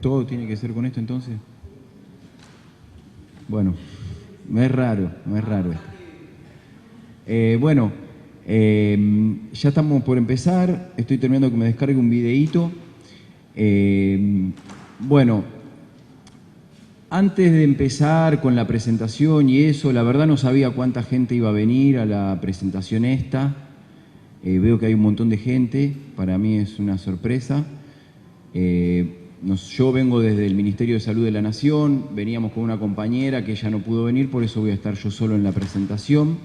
¿Todo tiene que ser con esto entonces? Bueno, no es raro, no es raro esto. Bueno, ya estamos por empezar. Estoy terminando que me descargue un videíto. Bueno, antes de empezar con la presentación y eso, la verdad no sabía cuánta gente iba a venir a la presentación esta. Veo que hay un montón de gente, para mí es una sorpresa. Yo vengo desde el Ministerio de Salud de la Nación, veníamos con una compañera que ella no pudo venir, por eso voy a estar yo solo en la presentación,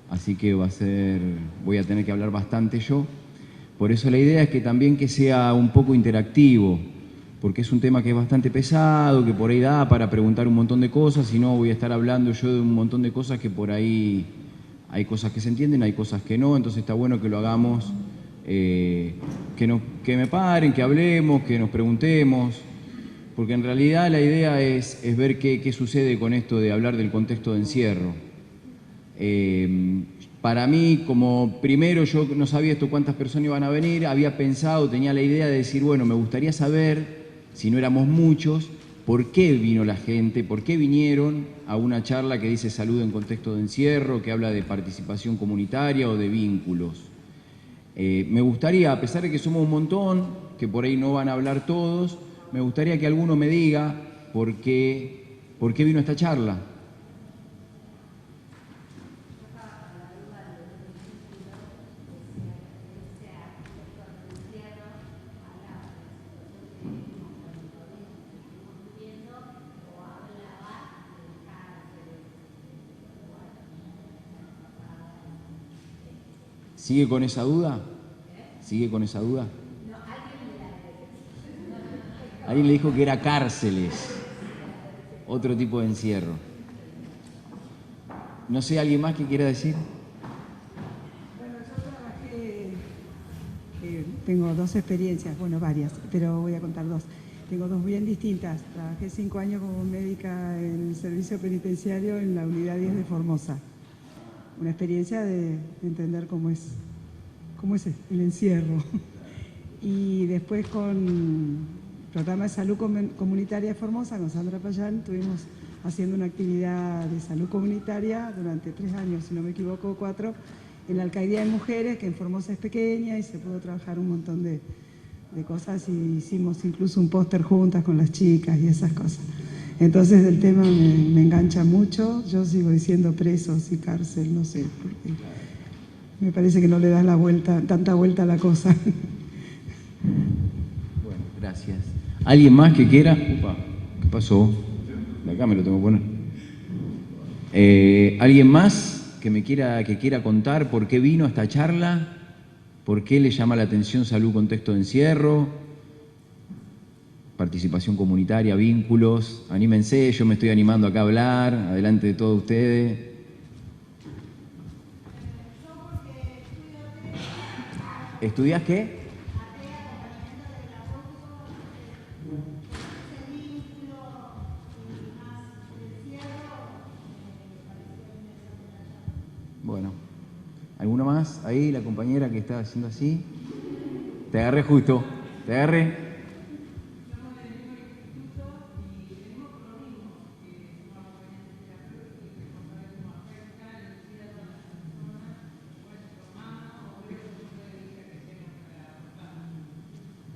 así que voy a tener que hablar bastante yo. Por eso la idea es que también que sea un poco interactivo, porque es un tema que es bastante pesado, que por ahí da para preguntar un montón de cosas, y no voy a estar hablando yo de un montón de cosas que por ahí hay cosas que se entienden, hay cosas que no, entonces está bueno que lo hagamos, que me paren, que hablemos, que nos preguntemos, porque en realidad la idea es ver qué sucede con esto de hablar del contexto de encierro. Para mí, como primero yo no sabía esto cuántas personas iban a venir, había pensado, tenía la idea de decir, bueno, me gustaría saber, si no éramos muchos, por qué vino la gente, por qué vinieron a una charla que dice salud en contexto de encierro, que habla de participación comunitaria o de vínculos. Me gustaría, a pesar de que somos un montón, que por ahí no van a hablar todos, me gustaría que alguno me diga por qué vino a esta charla. ¿Sigue con esa duda? ¿Sigue con esa duda? Alguien le dijo que era cárceles, otro tipo de encierro. No sé, ¿alguien más que quiera decir? Bueno, yo trabajé, tengo dos experiencias, bueno, varias, pero voy a contar dos. Tengo dos bien distintas. Trabajé 5 años como médica en el servicio penitenciario en la unidad 10 de Formosa. Una experiencia de entender cómo es el encierro. Y después con el programa de salud comunitaria de Formosa, con Sandra Payán, estuvimos haciendo una actividad de salud comunitaria durante 3 años, si no me equivoco, 4, en la alcaldía de mujeres, que en Formosa es pequeña y se pudo trabajar un montón de cosas, y hicimos incluso un póster juntas con las chicas y esas cosas. Entonces el tema me engancha mucho. Yo sigo diciendo presos y cárcel, no sé, porque me parece que no le das tanta vuelta a la cosa. Bueno, gracias. ¿Alguien más que quiera? Upa, ¿qué pasó? De acá me lo tengo que poner. ¿Alguien más que quiera contar por qué vino a esta charla? ¿Por qué le llama la atención salud contexto de encierro? Participación comunitaria, vínculos. Anímense, yo me estoy animando acá a hablar, adelante de todos ustedes. ¿Estudias qué? Bueno, ¿alguno más? Ahí, la compañera que está haciendo así. Te agarré justo, te agarré.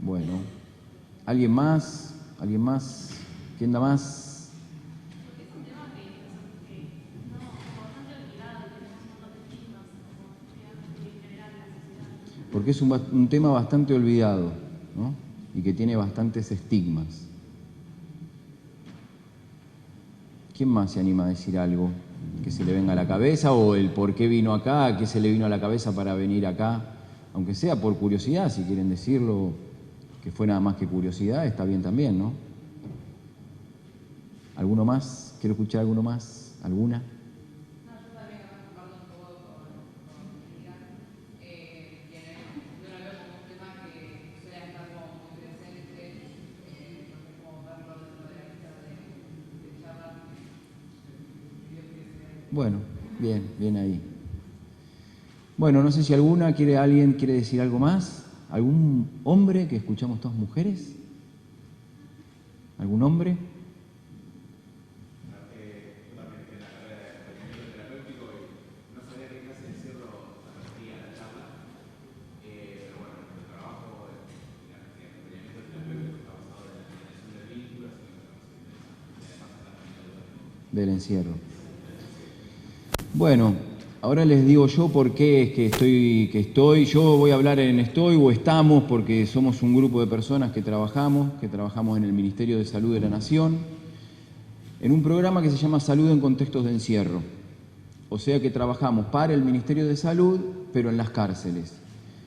Bueno, ¿alguien más? ¿Alguien más? ¿Quién da más? Porque es un tema bastante olvidado, ¿no? Y que tiene bastantes estigmas. ¿Quién más se anima a decir algo que se le venga a la cabeza, o el por qué vino acá, qué se le vino a la cabeza para venir acá? Aunque sea por curiosidad, si quieren decirlo, que fue nada más que curiosidad, está bien también, ¿no? ¿Alguno más? ¿Quiero escuchar alguno más? ¿Alguna? Bueno, bien ahí. Bueno, no sé si alguien quiere decir algo más. ¿Algún hombre, que escuchamos todas mujeres? ¿Algún nombre? Del encierro. Bueno, ahora les digo yo por qué es que estoy. Yo voy a hablar en estoy o estamos, porque somos un grupo de personas que trabajamos en el Ministerio de Salud de la Nación, en un programa que se llama Salud en Contextos de Encierro. O sea que trabajamos para el Ministerio de Salud, pero en las cárceles.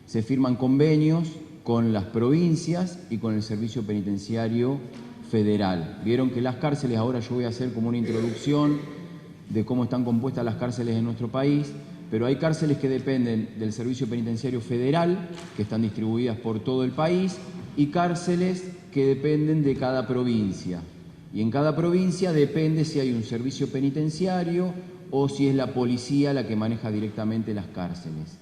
Se firman convenios con las provincias y con el Servicio Penitenciario Federal. Vieron que las cárceles, ahora yo voy a hacer como una introducción de cómo están compuestas las cárceles en nuestro país, pero hay cárceles que dependen del Servicio Penitenciario Federal, que están distribuidas por todo el país, y cárceles que dependen de cada provincia. Y en cada provincia depende si hay un servicio penitenciario o si es la policía la que maneja directamente las cárceles.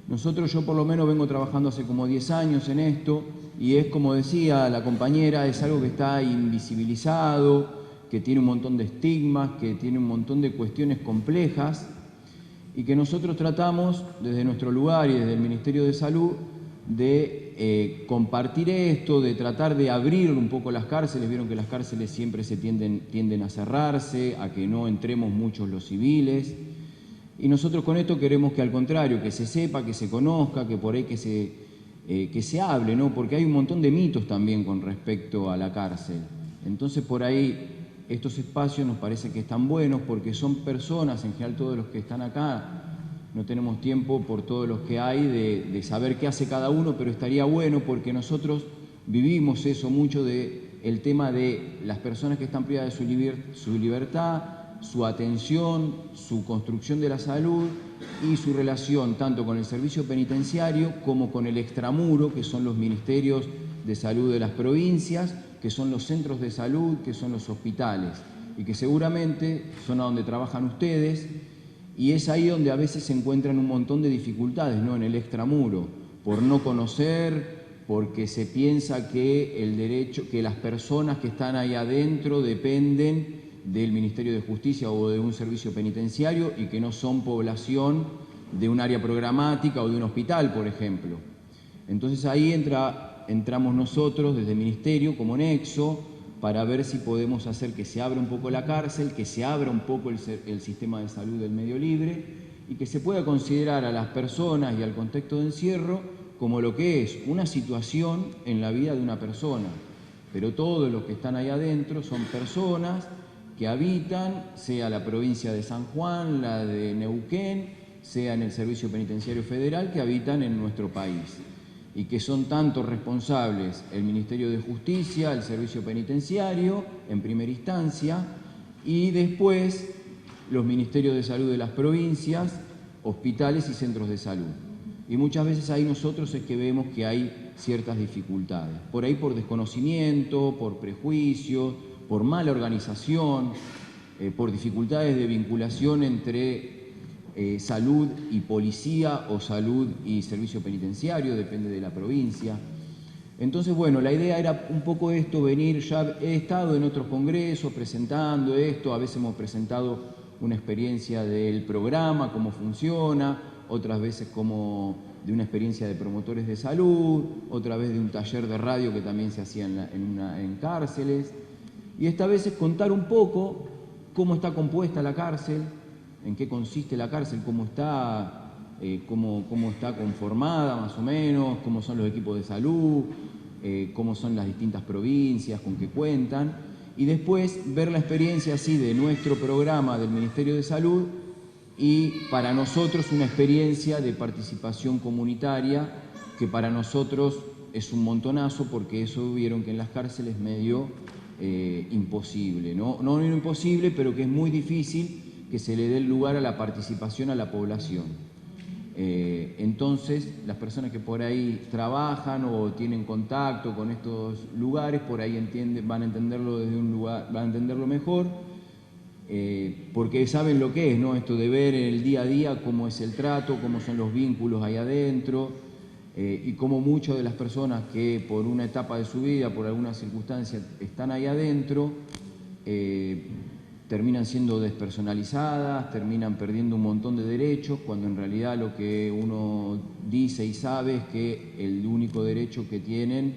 Yo por lo menos vengo trabajando hace como 10 años en esto, y es como decía la compañera, es algo que está invisibilizado, que tiene un montón de estigmas, que tiene un montón de cuestiones complejas, y que nosotros tratamos desde nuestro lugar y desde el Ministerio de Salud de compartir esto, de tratar de abrir un poco las cárceles. Vieron que las cárceles siempre tienden a cerrarse, a que no entremos muchos los civiles. Y nosotros con esto queremos que al contrario, que se sepa, que se conozca, que por ahí que se hable, ¿no? Porque hay un montón de mitos también con respecto a la cárcel. Entonces por ahí estos espacios nos parece que están buenos porque son personas, en general todos los que están acá, no tenemos tiempo por todos los que hay de saber qué hace cada uno, pero estaría bueno porque nosotros vivimos eso mucho el tema de las personas que están privadas de su libertad, su atención, su construcción de la salud y su relación tanto con el servicio penitenciario como con el extramuro, que son los ministerios de salud de las provincias, que son los centros de salud, que son los hospitales, y que seguramente son a donde trabajan ustedes, y es ahí donde a veces se encuentran un montón de dificultades, ¿no? En el extramuro, por no conocer, porque se piensa que las personas que están ahí adentro dependen del Ministerio de Justicia o de un servicio penitenciario y que no son población de un área programática o de un hospital, por ejemplo. Entonces ahí entramos nosotros desde el Ministerio como nexo para ver si podemos hacer que se abra un poco la cárcel, que se abra un poco el sistema de salud del medio libre y que se pueda considerar a las personas y al contexto de encierro como lo que es una situación en la vida de una persona. Pero todos los que están ahí adentro son personas que habitan, sea la provincia de San Juan, la de Neuquén, sea en el Servicio Penitenciario Federal, que habitan en nuestro país y que son tanto responsables el Ministerio de Justicia, el Servicio Penitenciario, en primera instancia, y después los Ministerios de Salud de las provincias, hospitales y centros de salud. Y muchas veces ahí nosotros es que vemos que hay ciertas dificultades, por ahí por desconocimiento, por prejuicios, por mala organización, por dificultades de vinculación entre salud y policía o salud y servicio penitenciario, depende de la provincia. Entonces, bueno, la idea era un poco esto, venir, ya he estado en otros congresos presentando esto, a veces hemos presentado una experiencia del programa, cómo funciona, otras veces como de una experiencia de promotores de salud, otra vez de un taller de radio que también se hacía en cárceles. Y esta vez es contar un poco cómo está compuesta la cárcel, en qué consiste la cárcel, cómo está conformada más o menos, cómo son los equipos de salud, cómo son las distintas provincias, con qué cuentan, y después ver la experiencia así de nuestro programa del Ministerio de Salud y para nosotros una experiencia de participación comunitaria que para nosotros es un montonazo porque eso vieron que en las cárceles es medio imposible, no imposible, pero que es muy difícil que se le dé el lugar a la participación a la población. Entonces, las personas que por ahí trabajan o tienen contacto con estos lugares, por ahí van a entenderlo desde un lugar, van a entenderlo mejor, porque saben lo que es, ¿no? Esto de ver en el día a día cómo es el trato, cómo son los vínculos ahí adentro, y cómo muchas de las personas que por una etapa de su vida, por alguna circunstancia, están ahí adentro, terminan siendo despersonalizadas, terminan perdiendo un montón de derechos, cuando en realidad lo que uno dice y sabe es que el único derecho que tienen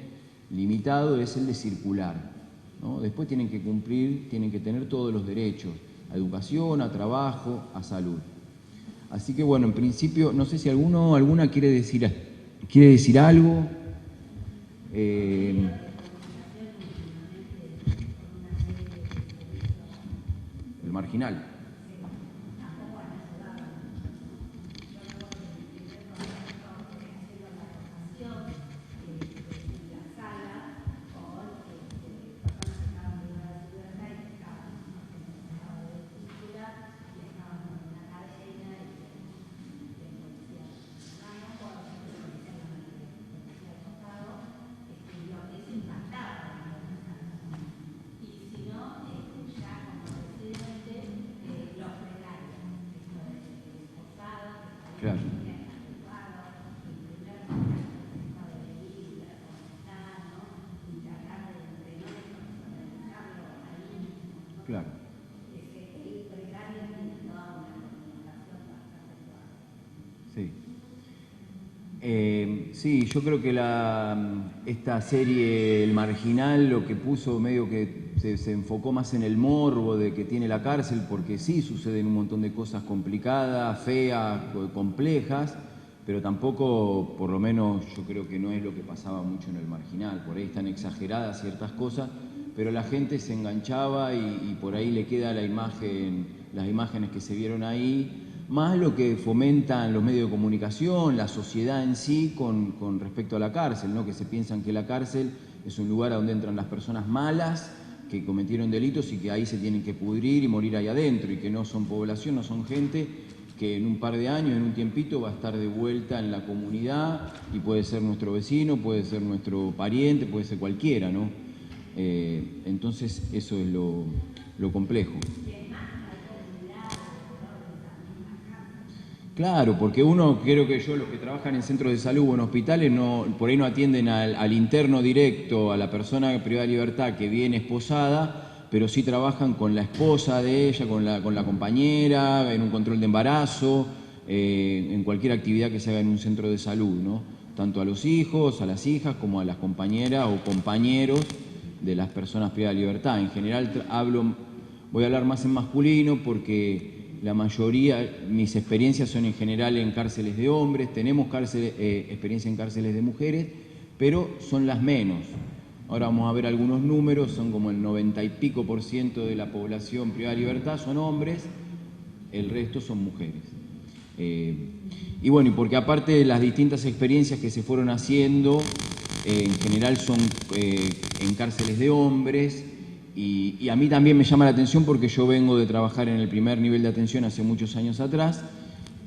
limitado es el de circular, ¿no? Después tienen que cumplir, tienen que tener todos los derechos, a educación, a trabajo, a salud. Así que bueno, en principio, no sé si alguna quiere decir algo. El marginal. Claro. Claro. Sí. Sí, yo creo que esta serie, El Marginal, lo que puso medio que se enfocó más en el morbo de que tiene la cárcel, porque sí suceden un montón de cosas complicadas, feas, complejas, pero tampoco, por lo menos yo creo que no es lo que pasaba mucho en El Marginal. Por ahí están exageradas ciertas cosas, pero la gente se enganchaba y por ahí le queda la imagen, las imágenes que se vieron ahí, más lo que fomentan los medios de comunicación, la sociedad en sí con respecto a la cárcel, ¿no? Que se piensan que la cárcel es un lugar a donde entran las personas malas que cometieron delitos y que ahí se tienen que pudrir y morir ahí adentro, y que no son población, no son gente que en un par de años, en un tiempito, va a estar de vuelta en la comunidad y puede ser nuestro vecino, puede ser nuestro pariente, puede ser cualquiera, ¿no? Entonces eso es lo complejo. Claro, porque uno, creo que yo, los que trabajan en centros de salud o en hospitales, por ahí no atienden al interno directo, a la persona privada de libertad que viene esposada, pero sí trabajan con la esposa de ella, con la compañera, en un control de embarazo, en cualquier actividad que se haga en un centro de salud, ¿no? Tanto a los hijos, a las hijas, como a las compañeras o compañeros de las personas privadas de libertad. En general voy a hablar más en masculino porque la mayoría, mis experiencias son en general en cárceles de hombres, tenemos experiencia en cárceles de mujeres, pero son las menos. Ahora vamos a ver algunos números, son como el 90 y pico % de la población privada de libertad son hombres, el resto son mujeres. Y bueno, y porque aparte de las distintas experiencias que se fueron haciendo, en general son en cárceles de hombres, y a mí también me llama la atención porque yo vengo de trabajar en el primer nivel de atención hace muchos años atrás,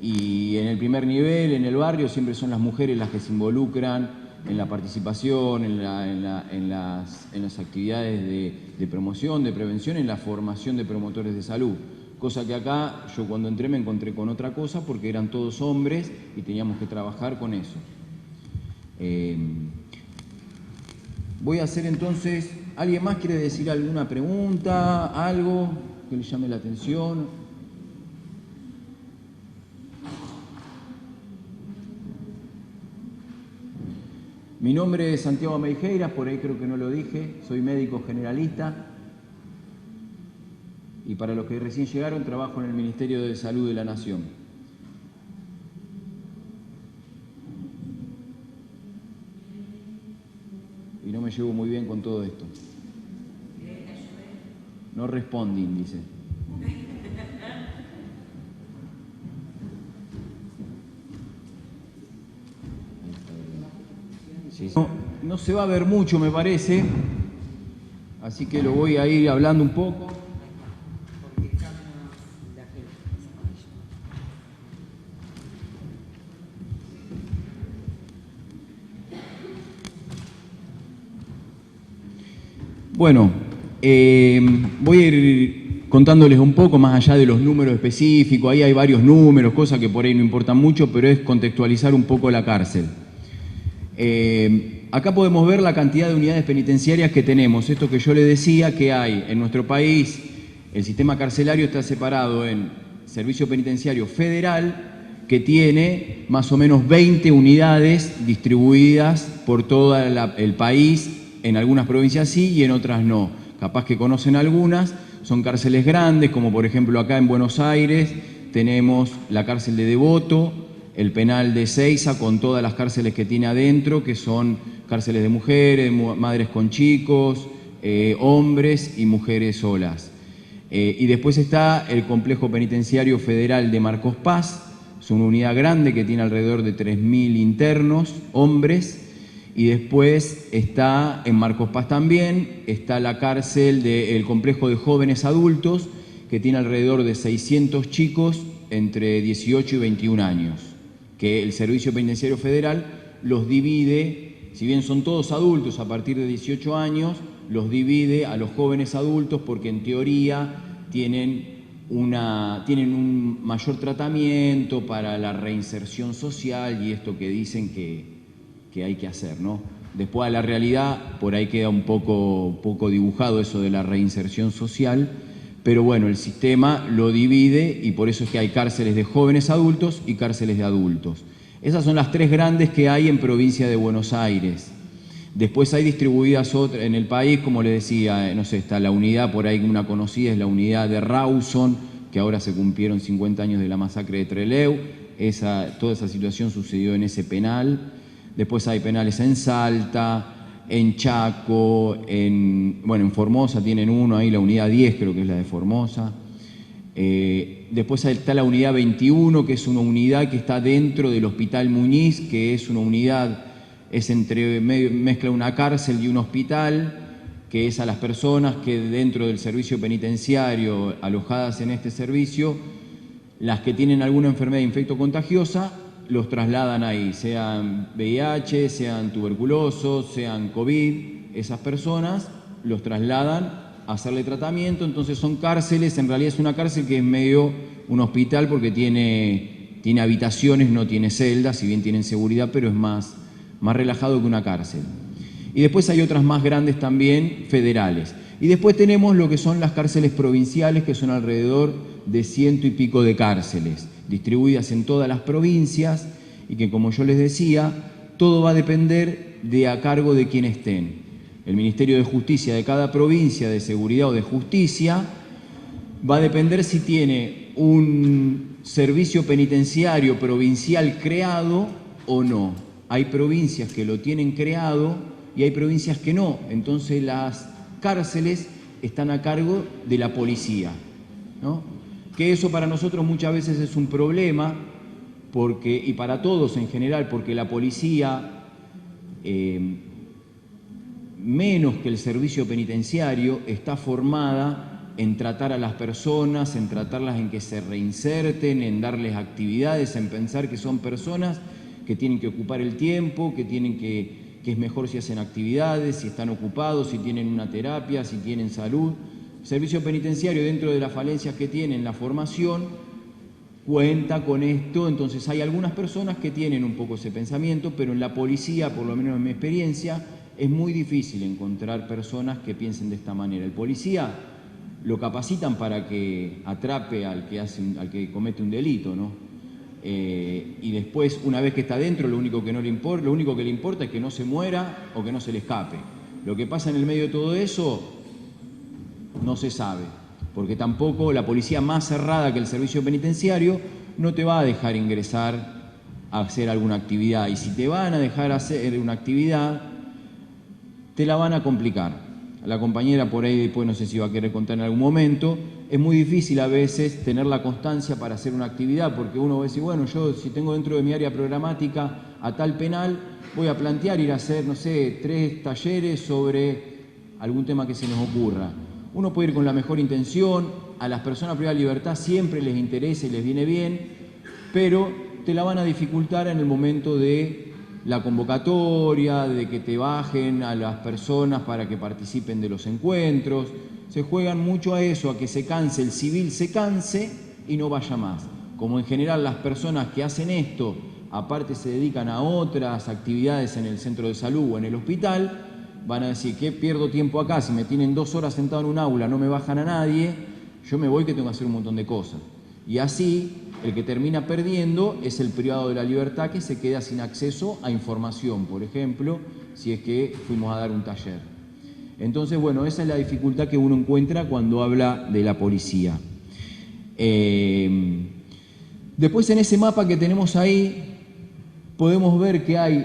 y en el primer nivel, en el barrio, siempre son las mujeres las que se involucran en la participación, en las actividades de promoción, de prevención, en la formación de promotores de salud. Cosa que acá, yo cuando entré me encontré con otra cosa porque eran todos hombres y teníamos que trabajar con eso. Voy a hacer entonces, ¿alguien más quiere decir alguna pregunta, algo que le llame la atención? Mi nombre es Santiago Meijeiras, por ahí creo que no lo dije, soy médico generalista y para los que recién llegaron trabajo en el Ministerio de Salud de la Nación. Y no me llevo muy bien con todo esto. No responden, dice. Sí, sí. No se va a ver mucho, me parece, así que lo voy a ir hablando un poco. Bueno, voy a ir contándoles un poco más allá de los números específicos. Ahí hay varios números, cosas que por ahí no importan mucho, pero es contextualizar un poco la cárcel. Acá podemos ver la cantidad de unidades penitenciarias que tenemos. Esto que yo le decía que hay en nuestro país, el sistema carcelario está separado en Servicio Penitenciario Federal, que tiene más o menos 20 unidades distribuidas por todo el país, en algunas provincias sí y en otras no. Capaz que conocen algunas, son cárceles grandes, como por ejemplo acá en Buenos Aires tenemos la cárcel de Devoto, el penal de Ezeiza, con todas las cárceles que tiene adentro, que son cárceles de mujeres, madres con chicos, hombres y mujeres solas. Y después está el Complejo Penitenciario Federal de Marcos Paz. Es una unidad grande que tiene alrededor de 3.000 internos, hombres, y después está en Marcos Paz también, está la cárcel del Complejo de Jóvenes Adultos, que tiene alrededor de 600 chicos entre 18 y 21 años, que el Servicio Penitenciario Federal los divide, si bien son todos adultos a partir de 18 años, los divide a los jóvenes adultos porque en teoría tienen un mayor tratamiento para la reinserción social y esto que dicen que hay que hacer, ¿no? Después a la realidad por ahí queda un poco dibujado eso de la reinserción social, pero bueno, el sistema lo divide y por eso es que hay cárceles de jóvenes adultos y cárceles de adultos. Esas son las tres grandes que hay en provincia de Buenos Aires. Después hay distribuidas otras en el país, como le decía, no sé, está la unidad, por ahí una conocida, es la unidad de Rawson, que ahora se cumplieron 50 años de la masacre de Trelew. Toda esa situación sucedió en ese penal. Después hay penales en Salta, en Chaco, en Formosa tienen uno, ahí la unidad 10 creo que es la de Formosa. Después está la unidad 21, que es una unidad que está dentro del Hospital Muñiz, que es una unidad, mezcla una cárcel y un hospital, que es a las personas que dentro del servicio penitenciario alojadas en este servicio, las que tienen alguna enfermedad infectocontagiosa, los trasladan ahí, sean VIH, sean tuberculosos, sean COVID, esas personas los trasladan a hacerle tratamiento. Entonces son cárceles, en realidad es una cárcel que es medio un hospital porque tiene habitaciones, no tiene celdas, si bien tienen seguridad, pero es más relajado que una cárcel. Y después hay otras más grandes también, federales. Y después tenemos lo que son las cárceles provinciales, que son alrededor de 100 y pico de cárceles, distribuidas en todas las provincias, y que, como yo les decía, todo va a depender de a cargo de quién estén. El Ministerio de Justicia de cada provincia, de Seguridad o de Justicia, va a depender si tiene un servicio penitenciario provincial creado o no. Hay provincias que lo tienen creado y hay provincias que no. Entonces las cárceles están a cargo de la policía, ¿no? Que eso para nosotros muchas veces es un problema, y para todos en general, porque la policía, menos que el servicio penitenciario, está formada en tratar a las personas, en tratarlas en que se reinserten, en darles actividades, en pensar que son personas que tienen que ocupar el tiempo, que es mejor si hacen actividades, si están ocupados, si tienen una terapia, si tienen salud. El servicio penitenciario, dentro de las falencias que tiene en la formación, cuenta con esto. Entonces hay algunas personas que tienen un poco ese pensamiento, pero en la policía, por lo menos en mi experiencia, es muy difícil encontrar personas que piensen de esta manera. El policía lo capacitan para que atrape al que comete un delito, ¿no? Y después, una vez que está dentro, lo único que le importa es que no se muera o que no se le escape. Lo que pasa en el medio de todo eso no se sabe, porque tampoco la policía más cerrada que el servicio penitenciario no te va a dejar ingresar a hacer alguna actividad, y si te van a dejar hacer una actividad, te la van a complicar. La compañera por ahí después no sé si va a querer contar en algún momento, es muy difícil a veces tener la constancia para hacer una actividad, porque uno va a decir, bueno, yo si tengo dentro de mi área programática a tal penal, voy a plantear ir a hacer, no sé, 3 talleres sobre algún tema que se nos ocurra. Uno puede ir con la mejor intención, a las personas privadas de libertad siempre les interesa y les viene bien, pero te la van a dificultar en el momento de la convocatoria, de que te bajen a las personas para que participen de los encuentros. Se juegan mucho a eso, a que se canse, el civil se canse y no vaya más. Como en general las personas que hacen esto aparte se dedican a otras actividades en el centro de salud o en el hospital, van a decir, ¿qué pierdo tiempo acá? Si me tienen 2 horas sentado en un aula, no me bajan a nadie, yo me voy que tengo que hacer un montón de cosas. Y así, el que termina perdiendo es el privado de la libertad, que se queda sin acceso a información, por ejemplo, si es que fuimos a dar un taller. Entonces, bueno, esa es la dificultad que uno encuentra cuando habla de la policía. Después, en ese mapa que tenemos ahí, podemos ver que hay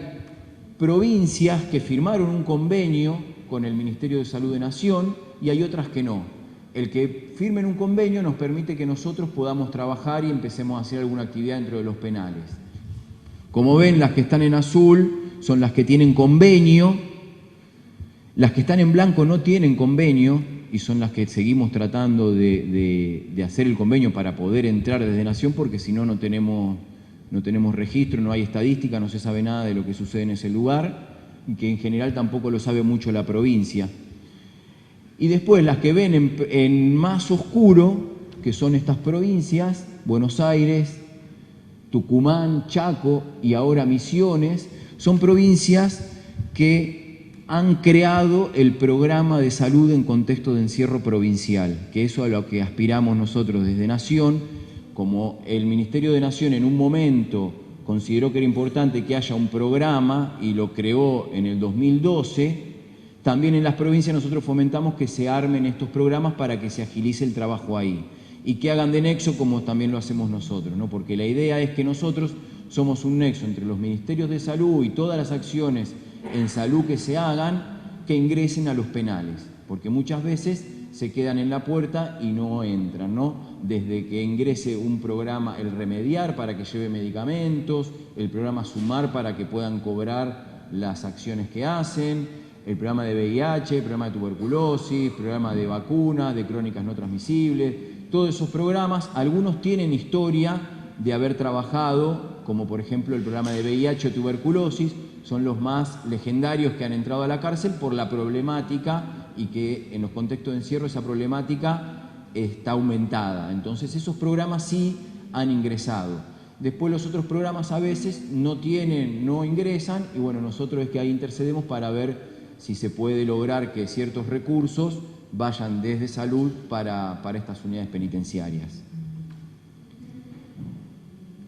provincias que firmaron un convenio con el Ministerio de Salud de Nación y hay otras que no. El que firmen un convenio nos permite que nosotros podamos trabajar y empecemos a hacer alguna actividad dentro de los penales. Como ven, las que están en azul son las que tienen convenio, las que están en blanco no tienen convenio y son las que seguimos tratando de hacer el convenio para poder entrar desde Nación, porque si no, no tenemos registro, no hay estadística, no se sabe nada de lo que sucede en ese lugar y que en general tampoco lo sabe mucho la provincia. Y después las que ven en más oscuro, que son estas provincias, Buenos Aires, Tucumán, Chaco y ahora Misiones, son provincias que han creado el programa de salud en contexto de encierro provincial, que eso es a lo que aspiramos nosotros desde Nación. Como el Ministerio de Nación en un momento consideró que era importante que haya un programa y lo creó en el 2012, también en las provincias nosotros fomentamos que se armen estos programas para que se agilice el trabajo ahí y que hagan de nexo como también lo hacemos nosotros, ¿no? Porque la idea es que nosotros somos un nexo entre los ministerios de salud y todas las acciones en salud que se hagan, que ingresen a los penales, porque muchas veces se quedan en la puerta y no entran, ¿no? Desde que ingrese un programa, el Remediar para que lleve medicamentos, el programa Sumar para que puedan cobrar las acciones que hacen, el programa de VIH, el programa de tuberculosis, programa de vacunas, de crónicas no transmisibles, todos esos programas, algunos tienen historia de haber trabajado, como por ejemplo el programa de VIH o tuberculosis, son los más legendarios que han entrado a la cárcel por la problemática y que en los contextos de encierro esa problemática está aumentada. Entonces esos programas sí han ingresado. Después los otros programas a veces no ingresan y bueno, nosotros es que ahí intercedemos para ver si se puede lograr que ciertos recursos vayan desde salud para estas unidades penitenciarias.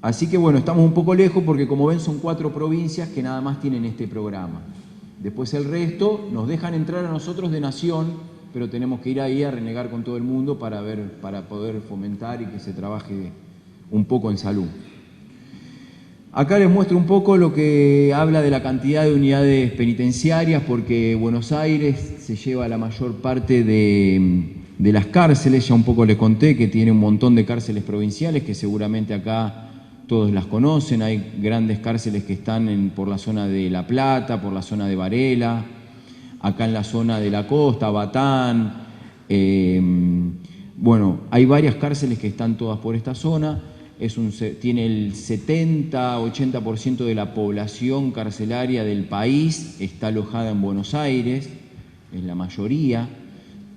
Así que bueno, estamos un poco lejos porque como ven son 4 provincias que nada más tienen este programa. Después el resto nos dejan entrar a nosotros de Nación, pero tenemos que ir ahí a renegar con todo el mundo para poder fomentar y que se trabaje un poco en salud. Acá les muestro un poco lo que habla de la cantidad de unidades penitenciarias, porque Buenos Aires se lleva la mayor parte de las cárceles. Ya un poco les conté que tiene un montón de cárceles provinciales, que seguramente acá todos las conocen. Hay grandes cárceles que están por la zona de La Plata, por la zona de Varela, acá en la zona de la costa, Batán. Bueno, hay varias cárceles que están todas por esta zona. Tiene el 70-80% de la población carcelaria del país está alojada en Buenos Aires, es la mayoría,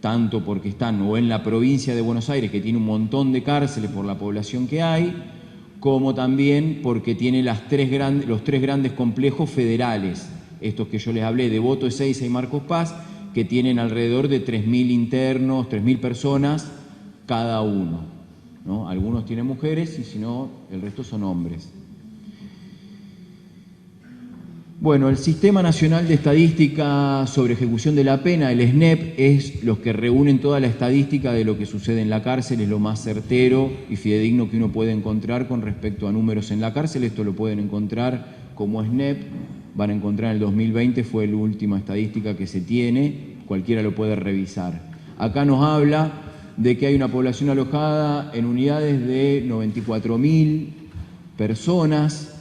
tanto porque están o en la provincia de Buenos Aires, que tiene un montón de cárceles por la población que hay, como también porque tiene los 3 grandes complejos federales, estos que yo les hablé, Devoto, Ezeiza y Marcos Paz, que tienen alrededor de 3.000 internos, 3.000 personas cada uno, ¿no? Algunos tienen mujeres y si no, el resto son hombres. Bueno, el Sistema Nacional de Estadística sobre Ejecución de la Pena, el SNEP, es los que reúnen toda la estadística de lo que sucede en la cárcel, es lo más certero y fidedigno que uno puede encontrar con respecto a números en la cárcel. Esto lo pueden encontrar como SNEP, van a encontrar en el 2020, fue la última estadística que se tiene, cualquiera lo puede revisar. Acá nos habla de que hay una población alojada en unidades de 94.000 personas,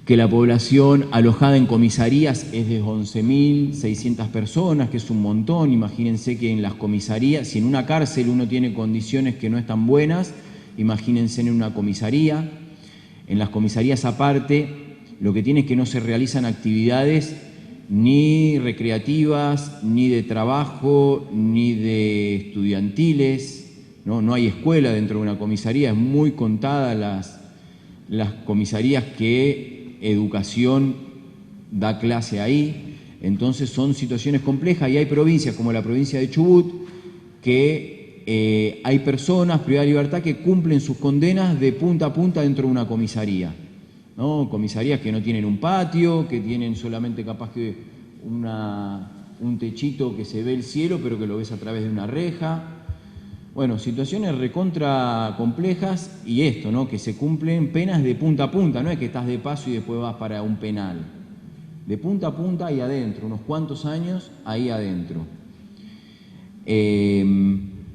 que la población alojada en comisarías es de 11.600 personas, que es un montón. Imagínense que en las comisarías, si en una cárcel uno tiene condiciones que no están buenas, imagínense en una comisaría. En las comisarías aparte, lo que tiene es que no se realizan actividades ni recreativas, ni de trabajo, ni de estudiantiles, no hay escuela dentro de una comisaría, es muy contada las comisarías que educación da clase ahí. Entonces son situaciones complejas y hay provincias como la provincia de Chubut que hay personas privadas de libertad que cumplen sus condenas de punta a punta dentro de una comisaría, ¿no? Comisarías que no tienen un patio, que tienen solamente capaz que un techito que se ve el cielo pero que lo ves a través de una reja. Bueno, situaciones recontra complejas y esto, ¿no? Que se cumplen penas de punta a punta, no es que estás de paso y después vas para un penal. De punta a punta ahí adentro, unos cuantos años ahí adentro.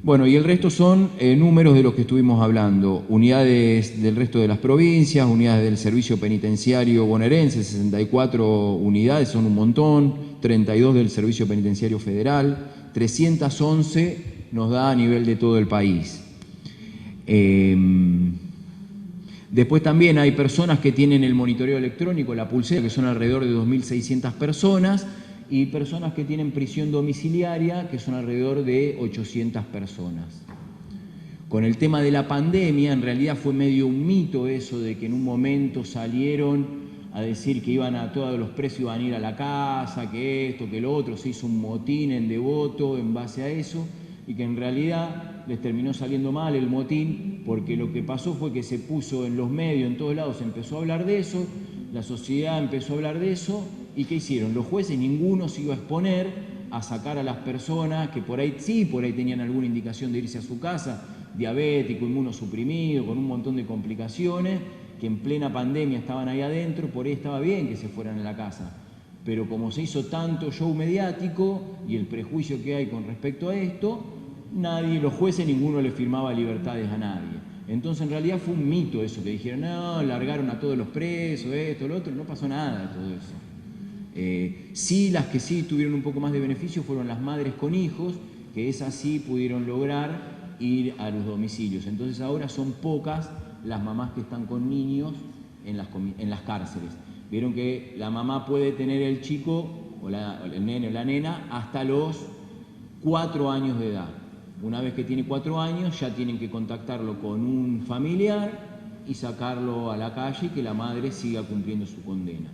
Bueno, y el resto son números de los que estuvimos hablando. Unidades del resto de las provincias, unidades del servicio penitenciario bonaerense, 64 unidades, son un montón, 32 del servicio penitenciario federal, 311 nos da a nivel de todo el país. Después también hay personas que tienen el monitoreo electrónico, la pulsera, que son alrededor de 2.600 personas, y personas que tienen prisión domiciliaria, que son alrededor de 800 personas. Con el tema de la pandemia, en realidad fue medio un mito eso de que en un momento salieron a decir que todos los presos iban a ir a la casa, que esto, que lo otro, se hizo un motín en Devoto en base a eso, y que en realidad les terminó saliendo mal el motín, porque lo que pasó fue que se puso en los medios, en todos lados se empezó a hablar de eso, la sociedad empezó a hablar de eso, ¿y qué hicieron? Los jueces, ninguno se iba a exponer a sacar a las personas que por ahí tenían alguna indicación de irse a su casa, diabético, inmunosuprimido, con un montón de complicaciones, que en plena pandemia estaban ahí adentro, por ahí estaba bien que se fueran a la casa. Pero como se hizo tanto show mediático y el prejuicio que hay con respecto a esto, los jueces, ninguno le firmaba libertades a nadie. Entonces en realidad fue un mito eso, que dijeron, no, largaron a todos los presos, esto, lo otro, no pasó nada de todo eso. Sí, las que sí tuvieron un poco más de beneficio fueron las madres con hijos, que esas sí pudieron lograr ir a los domicilios. Entonces ahora son pocas las mamás que están con niños en las cárceles. Vieron que la mamá puede tener el chico, o el nene o la nena, hasta los 4 años de edad. Una vez que tiene 4 años ya tienen que contactarlo con un familiar y sacarlo a la calle y que la madre siga cumpliendo su condena.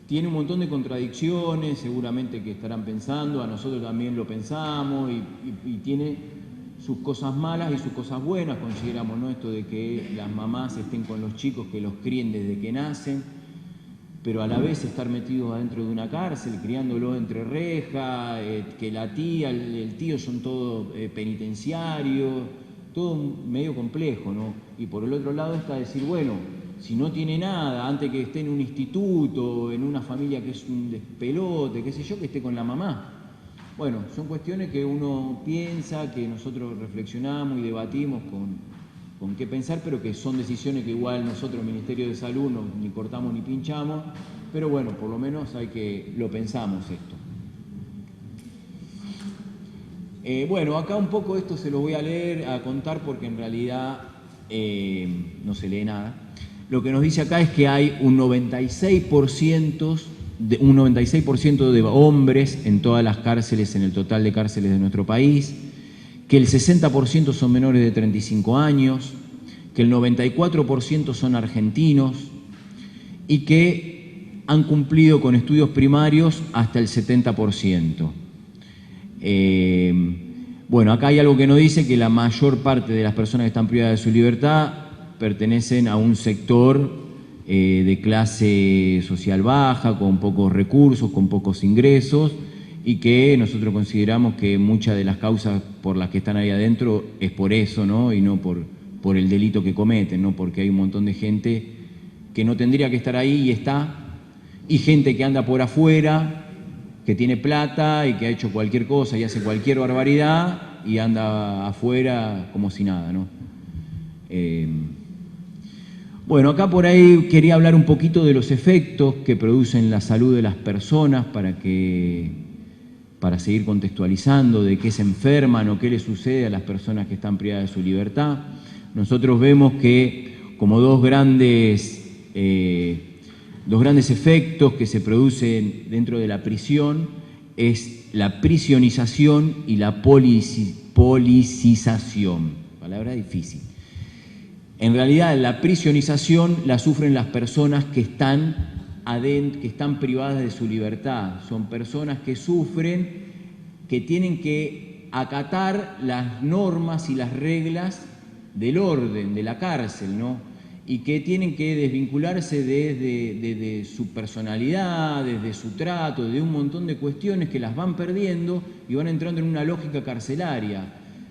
Tiene un montón de contradicciones, seguramente que estarán pensando, a nosotros también lo pensamos, y tiene sus cosas malas y sus cosas buenas. Consideramos, ¿no?, esto de que las mamás estén con los chicos, que los críen desde que nacen, pero a la vez estar metidos adentro de una cárcel, criándolo entre rejas, que la tía, el tío son todos penitenciarios, todo medio complejo, ¿no? Y por el otro lado está decir, bueno, si no tiene nada, antes que esté en un instituto, en una familia que es un despelote, qué sé yo, que esté con la mamá. Bueno, son cuestiones que uno piensa, que nosotros reflexionamos y debatimos con qué pensar, pero que son decisiones que igual nosotros, el Ministerio de Salud, ni cortamos ni pinchamos, pero bueno, por lo menos lo pensamos esto. Bueno, acá un poco esto se lo voy a leer, a contar, porque en realidad no se lee nada. Lo que nos dice acá es que hay un 96% de hombres en todas las cárceles, en el total de cárceles de nuestro país, que el 60% son menores de 35 años, que el 94% son argentinos y que han cumplido con estudios primarios hasta el 70%. Bueno, acá hay algo que nos dice que la mayor parte de las personas que están privadas de su libertad pertenecen a un sector de clase social baja, con pocos recursos, con pocos ingresos, y que nosotros consideramos que muchas de las causas por las que están ahí adentro es por eso, ¿no? Y no por el delito que cometen, ¿no? Porque hay un montón de gente que no tendría que estar ahí y está, y gente que anda por afuera, que tiene plata y que ha hecho cualquier cosa y hace cualquier barbaridad y anda afuera como si nada, ¿no? Bueno, acá por ahí quería hablar un poquito de los efectos que producen la salud de las personas para seguir contextualizando de qué se enferman o qué les sucede a las personas que están privadas de su libertad. Nosotros vemos que como dos grandes efectos que se producen dentro de la prisión es la prisionización y la policización. Palabra difícil. En realidad la prisionización la sufren las personas que están privadas de su libertad. Son personas que sufren, que tienen que acatar las normas y las reglas del orden, de la cárcel, ¿no? Y que tienen que desvincularse desde su personalidad, desde su trato, de un montón de cuestiones que las van perdiendo y van entrando en una lógica carcelaria,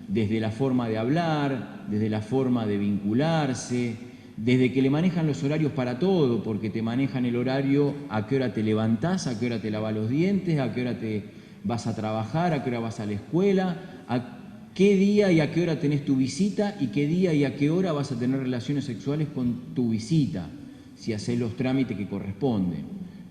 desde la forma de hablar, desde la forma de vincularse, desde que le manejan los horarios para todo, porque te manejan el horario a qué hora te levantás, a qué hora te lavas los dientes, a qué hora te vas a trabajar, a qué hora vas a la escuela, a qué día y a qué hora tenés tu visita y qué día y a qué hora vas a tener relaciones sexuales con tu visita, si haces los trámites que corresponden,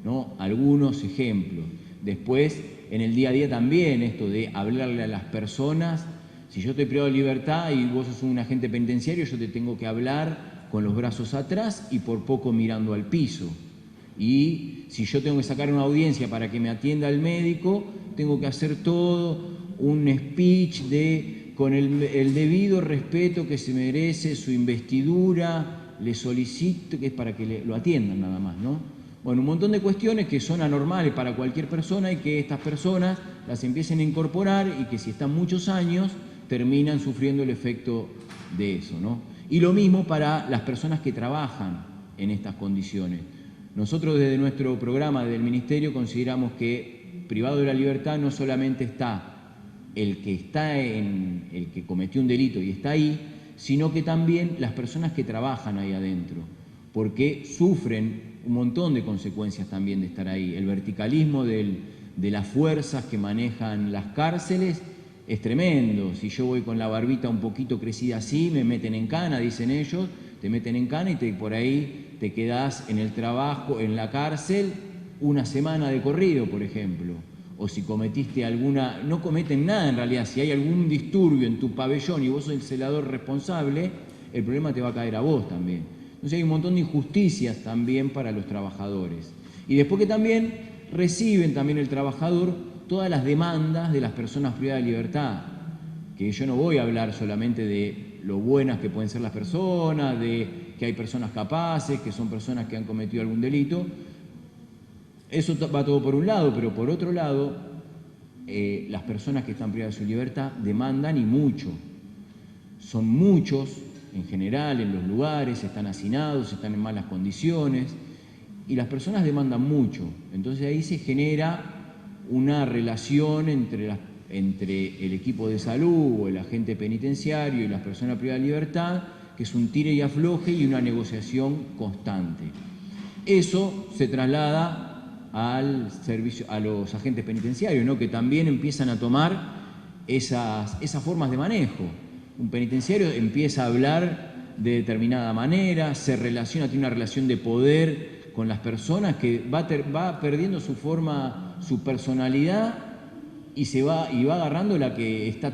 ¿no? Algunos ejemplos. Después, en el día a día también, esto de hablarle a las personas. Si yo estoy privado de libertad y vos sos un agente penitenciario, yo te tengo que hablar con los brazos atrás y por poco mirando al piso. Y si yo tengo que sacar una audiencia para que me atienda el médico, tengo que hacer todo un speech con el debido respeto que se merece su investidura, le solicito, que es para que lo atiendan nada más, ¿no? Bueno, un montón de cuestiones que son anormales para cualquier persona y que estas personas las empiecen a incorporar y que si están muchos años terminan sufriendo el efecto de eso, ¿no? Y lo mismo para las personas que trabajan en estas condiciones. Nosotros desde nuestro programa del Ministerio consideramos que privado de la libertad no solamente está el que cometió un delito y está ahí, sino que también las personas que trabajan ahí adentro, porque sufren un montón de consecuencias también de estar ahí. El verticalismo de las fuerzas que manejan las cárceles es tremendo. Si yo voy con la barbita un poquito crecida así, me meten en cana, dicen ellos, te meten en cana y por ahí te quedás en el trabajo, en la cárcel, una semana de corrido, por ejemplo. O si cometiste no cometen nada en realidad, si hay algún disturbio en tu pabellón y vos sos el celador responsable, el problema te va a caer a vos también. Entonces hay un montón de injusticias también para los trabajadores. Y después que también reciben también el trabajador todas las demandas de las personas privadas de libertad, que yo no voy a hablar solamente de lo buenas que pueden ser las personas, de que hay personas capaces, que son personas que han cometido algún delito. Eso va todo por un lado, pero por otro lado, las personas que están privadas de su libertad demandan y mucho. Son muchos, en general, en los lugares, están hacinados, están en malas condiciones, y las personas demandan mucho. Entonces ahí se genera una relación entre el equipo de salud o el agente penitenciario y las personas privadas de libertad, que es un tire y afloje y una negociación constante. Eso se traslada al servicio, a los agentes penitenciarios, ¿no? Que también empiezan a tomar esas formas de manejo. Un penitenciario empieza a hablar de determinada manera, se relaciona, tiene una relación de poder con las personas que va perdiendo su forma, su personalidad y va agarrando la que está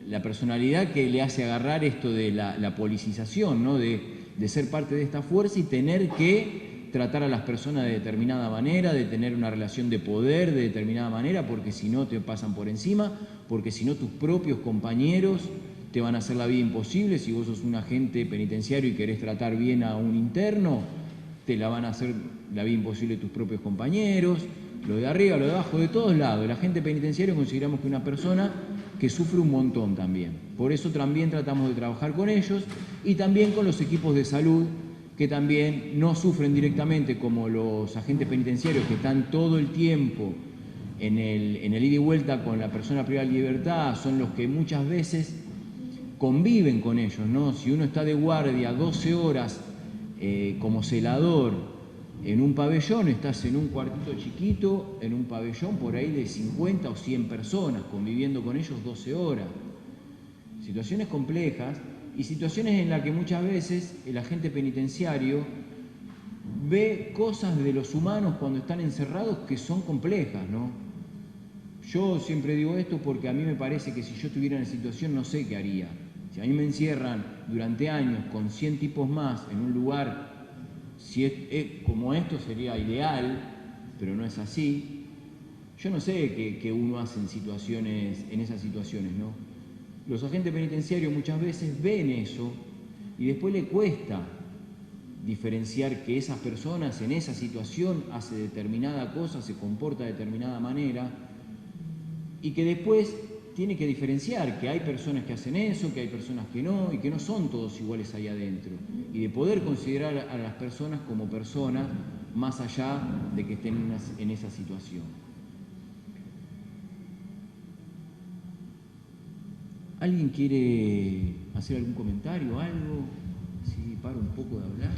la personalidad que le hace agarrar esto de la politización, ¿no? De ser parte de esta fuerza y tener que tratar a las personas de determinada manera, de tener una relación de poder de determinada manera, porque si no te pasan por encima, porque si no tus propios compañeros te van a hacer la vida imposible. Si vos sos un agente penitenciario y querés tratar bien a un interno, te la van a hacer la vida imposible tus propios compañeros, lo de arriba, lo de abajo, de todos lados. El agente penitenciario consideramos que es una persona que sufre un montón también. Por eso también tratamos de trabajar con ellos y también con los equipos de salud, que también no sufren directamente como los agentes penitenciarios que están todo el tiempo en el ida y vuelta con la persona privada de libertad, son los que muchas veces conviven con ellos, ¿no? Si uno está de guardia 12 horas como celador en un pabellón, estás en un cuartito chiquito, en un pabellón por ahí de 50 o 100 personas, conviviendo con ellos 12 horas. Situaciones complejas y situaciones en las que muchas veces el agente penitenciario ve cosas de los humanos cuando están encerrados que son complejas, ¿no? Yo siempre digo esto porque a mí me parece que si yo estuviera en esa situación no sé qué haría. Si a mí me encierran durante años con 100 tipos más en un lugar, como esto sería ideal, pero no es así, yo no sé qué uno hace en esas situaciones, ¿no? Los agentes penitenciarios muchas veces ven eso y después le cuesta diferenciar que esas personas en esa situación hace determinada cosa, se comporta de determinada manera, y que después tiene que diferenciar que hay personas que hacen eso, que hay personas que no, y que no son todos iguales ahí adentro, y de poder considerar a las personas como personas más allá de que estén en esa situación. ¿Alguien quiere hacer algún comentario, algo? Si paro un poco de hablar.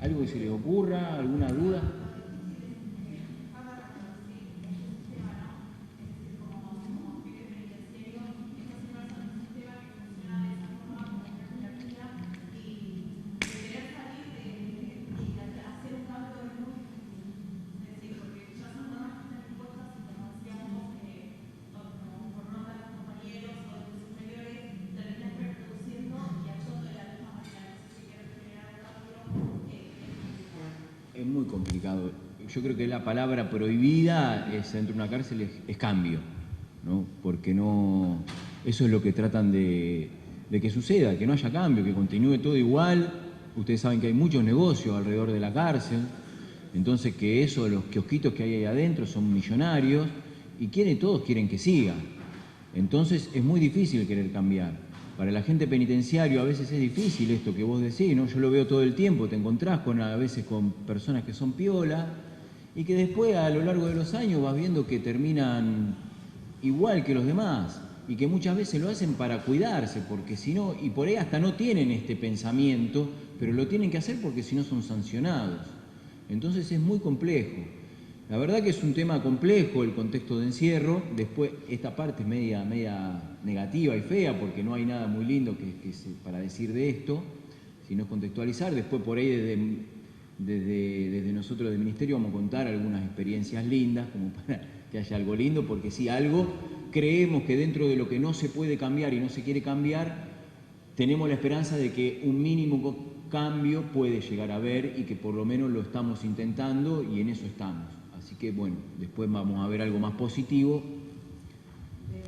¿Algo que se les ocurra? ¿Alguna duda? Es muy complicado. Yo creo que la palabra prohibida dentro de una cárcel es cambio, ¿no? Porque no, eso es lo que tratan de que suceda, que no haya cambio, que continúe todo igual. Ustedes saben que hay muchos negocios alrededor de la cárcel, entonces que eso, los kiosquitos que hay ahí adentro son millonarios y todos quieren que siga. Entonces es muy difícil querer cambiar. Para el agente penitenciario a veces es difícil esto que vos decís, ¿no? Yo lo veo todo el tiempo, te encontrás a veces con personas que son piola y que después a lo largo de los años vas viendo que terminan igual que los demás y que muchas veces lo hacen para cuidarse, porque si no, y por ahí hasta no tienen este pensamiento, pero lo tienen que hacer porque si no son sancionados. Entonces es muy complejo. La verdad que es un tema complejo el contexto de encierro. Después esta parte es media negativa y fea porque no hay nada muy lindo para decir de esto, sino contextualizar. Después por ahí desde nosotros del Ministerio vamos a contar algunas experiencias lindas como para que haya algo lindo, porque si algo creemos que dentro de lo que no se puede cambiar y no se quiere cambiar, tenemos la esperanza de que un mínimo cambio puede llegar a haber y que por lo menos lo estamos intentando y en eso estamos. Así que bueno, después vamos a ver algo más positivo. Me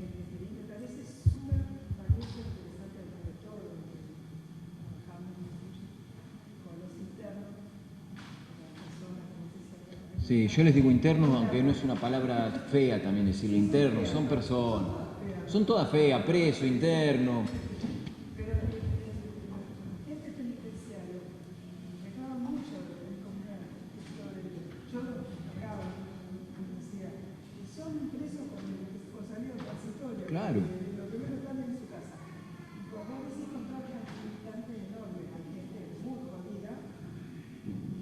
parece súper valioso e interesante hablar de todo lo que trabajamos con los internos, con las personas, Sí, yo les digo internos, aunque no es una palabra fea también decirlo internos, son personas. Son todas feas, preso, interno. Claro. Lo primero están en su casa. Y cuando a veces contratan militantes enormes, hay gente muy jodida,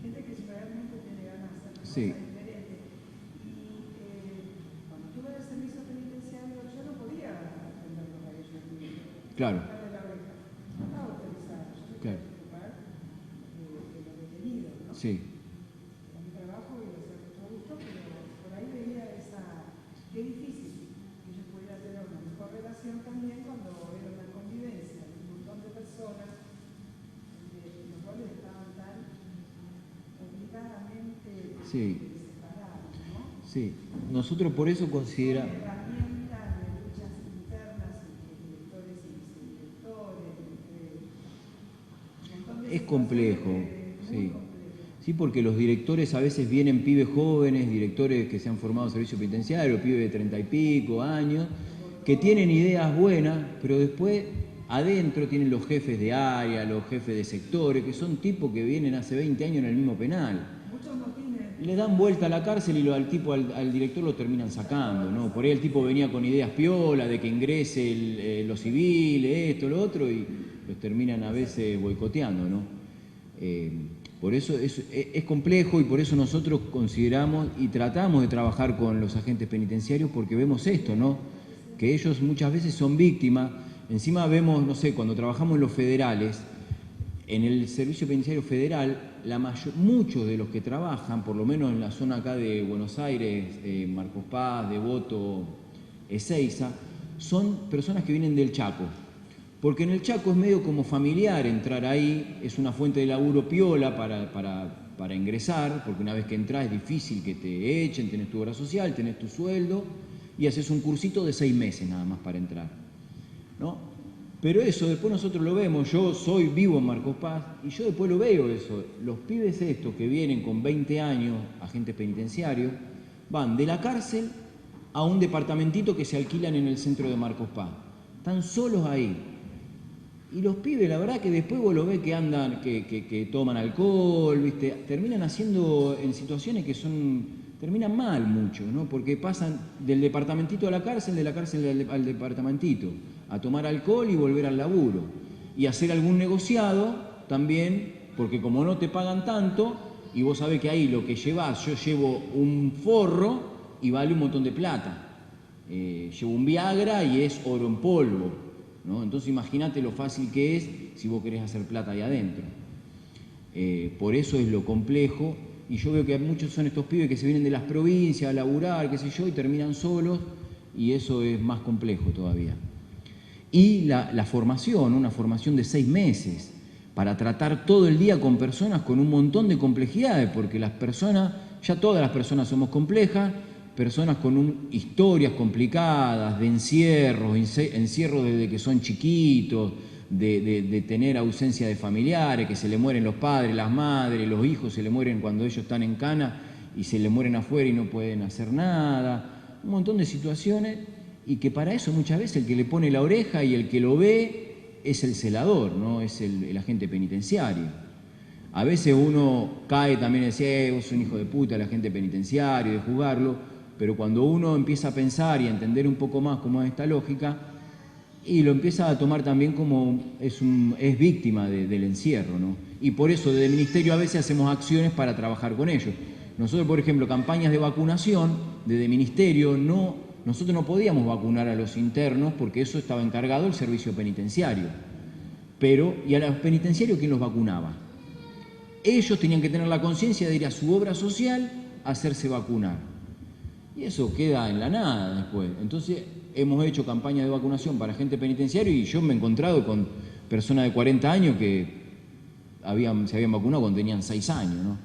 gente que realmente tiene ganas de hacer cosas diferentes. Y cuando tuve el servicio penitenciario, yo no podía atenderlos a ellos. Claro. No estaba autorizado. Yo me Claro. tenía que ocupar de los detenidos, ¿no? Sí. Era mi trabajo y lo hacía con mucho gusto, pero por ahí veía esa... Qué difícil. Relación también cuando era una convivencia de un montón de personas, los cuales estaban tan obligadamente separados, ¿no? Sí, nosotros por eso consideramos... herramientas de luchas internas entre directores y vicedirectores, Es complejo, sí. Sí, porque los directores a veces vienen pibes jóvenes, directores que se han formado en servicio penitenciario, pibes de 30 y pico años, que tienen ideas buenas, pero después adentro tienen los jefes de área, los jefes de sectores, que son tipos que vienen hace 20 años en el mismo penal. Le dan vuelta a la cárcel y al director lo terminan sacando, ¿no? Por ahí el tipo venía con ideas piola de que ingrese los civiles, esto, lo otro, y los terminan a veces boicoteando, ¿no? Por eso es complejo y por eso nosotros consideramos y tratamos de trabajar con los agentes penitenciarios porque vemos esto, ¿no? Que ellos muchas veces son víctimas. Encima vemos, no sé, cuando trabajamos en los federales, en el servicio penitenciario federal, muchos de los que trabajan, por lo menos en la zona acá de Buenos Aires, Marcos Paz, Devoto, Ezeiza, son personas que vienen del Chaco. Porque en el Chaco es medio como familiar entrar ahí, es una fuente de laburo piola para ingresar, porque una vez que entras es difícil que te echen, tenés tu obra social, tenés tu sueldo, y haces un cursito de 6 meses nada más para entrar, ¿no? Pero eso después nosotros lo vemos, yo vivo en Marcos Paz y yo después lo veo eso. Los pibes estos que vienen con 20 años, agentes penitenciarios, van de la cárcel a un departamentito que se alquilan en el centro de Marcos Paz. Están solos ahí. Y los pibes, la verdad que después vos lo ves que andan, que toman alcohol, ¿viste? Terminan haciendo en situaciones que terminan mal mucho, ¿no? Porque pasan del departamentito a la cárcel, de la cárcel al departamentito, a tomar alcohol y volver al laburo. Y hacer algún negociado también, porque como no te pagan tanto, y vos sabés que ahí lo que llevas, yo llevo un forro y vale un montón de plata. Llevo un Viagra y es oro en polvo, ¿no? Entonces imagínate lo fácil que es si vos querés hacer plata ahí adentro. Por eso es lo complejo. Y yo veo que muchos son estos pibes que se vienen de las provincias a laburar, qué sé yo, y terminan solos, y eso es más complejo todavía. Y la formación, una formación de 6 meses, para tratar todo el día con personas con un montón de complejidades, porque las personas, ya todas las personas somos complejas, personas con historias complicadas, de encierros desde que son chiquitos, de tener ausencia de familiares, que se le mueren los padres, las madres, los hijos se le mueren cuando ellos están en cana y se le mueren afuera y no pueden hacer nada. Un montón de situaciones, y que para eso muchas veces el que le pone la oreja y el que lo ve es el celador, ¿no? Es el agente penitenciario. A veces uno cae también y dice, vos sos un hijo de puta, el agente penitenciario, de juzgarlo, pero cuando uno empieza a pensar y a entender un poco más cómo es esta lógica, y lo empieza a tomar también como es víctima del encierro, ¿no? Y por eso desde el Ministerio a veces hacemos acciones para trabajar con ellos. Nosotros, por ejemplo, campañas de vacunación, desde el Ministerio nosotros no podíamos vacunar a los internos porque eso estaba encargado el servicio penitenciario. ¿Y a los penitenciarios quién los vacunaba? Ellos tenían que tener la conciencia de ir a su obra social a hacerse vacunar. Y eso queda en la nada después. Entonces, hemos hecho campañas de vacunación para gente penitenciaria y yo me he encontrado con personas de 40 años que se habían vacunado cuando tenían 6 años, ¿no?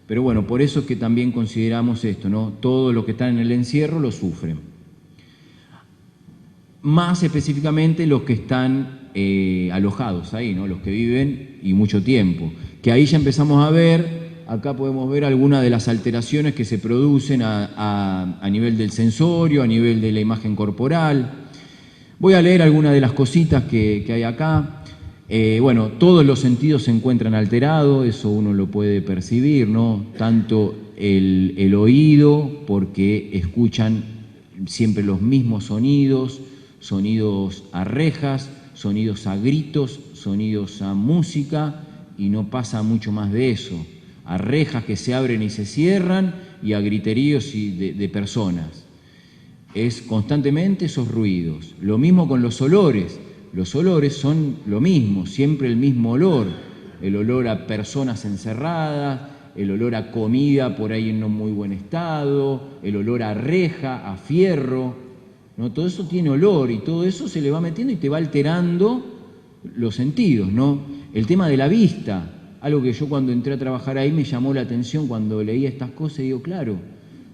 Pero bueno, por eso es que también consideramos esto, ¿no? Todos los que están en el encierro lo sufren. Más específicamente los que están alojados ahí, ¿no? Los que viven y mucho tiempo. Que ahí ya empezamos a ver. Acá podemos ver algunas de las alteraciones que se producen a nivel del sensorio, a nivel de la imagen corporal. Voy a leer algunas de las cositas que hay acá. Bueno, todos los sentidos se encuentran alterados, eso uno lo puede percibir, ¿no? Tanto el oído, porque escuchan siempre los mismos sonidos, sonidos a rejas, sonidos a gritos, sonidos a música, y no pasa mucho más de eso. A rejas que se abren y se cierran y a griteríos de personas. Es constantemente esos ruidos. Lo mismo con los olores. Los olores son lo mismo, siempre el mismo olor. El olor a personas encerradas, el olor a comida por ahí en no muy buen estado, el olor a reja, a fierro, ¿no? Todo eso tiene olor y todo eso se le va metiendo y te va alterando los sentidos, ¿no? El tema de la vista. Algo que yo cuando entré a trabajar ahí me llamó la atención cuando leía estas cosas y digo, claro,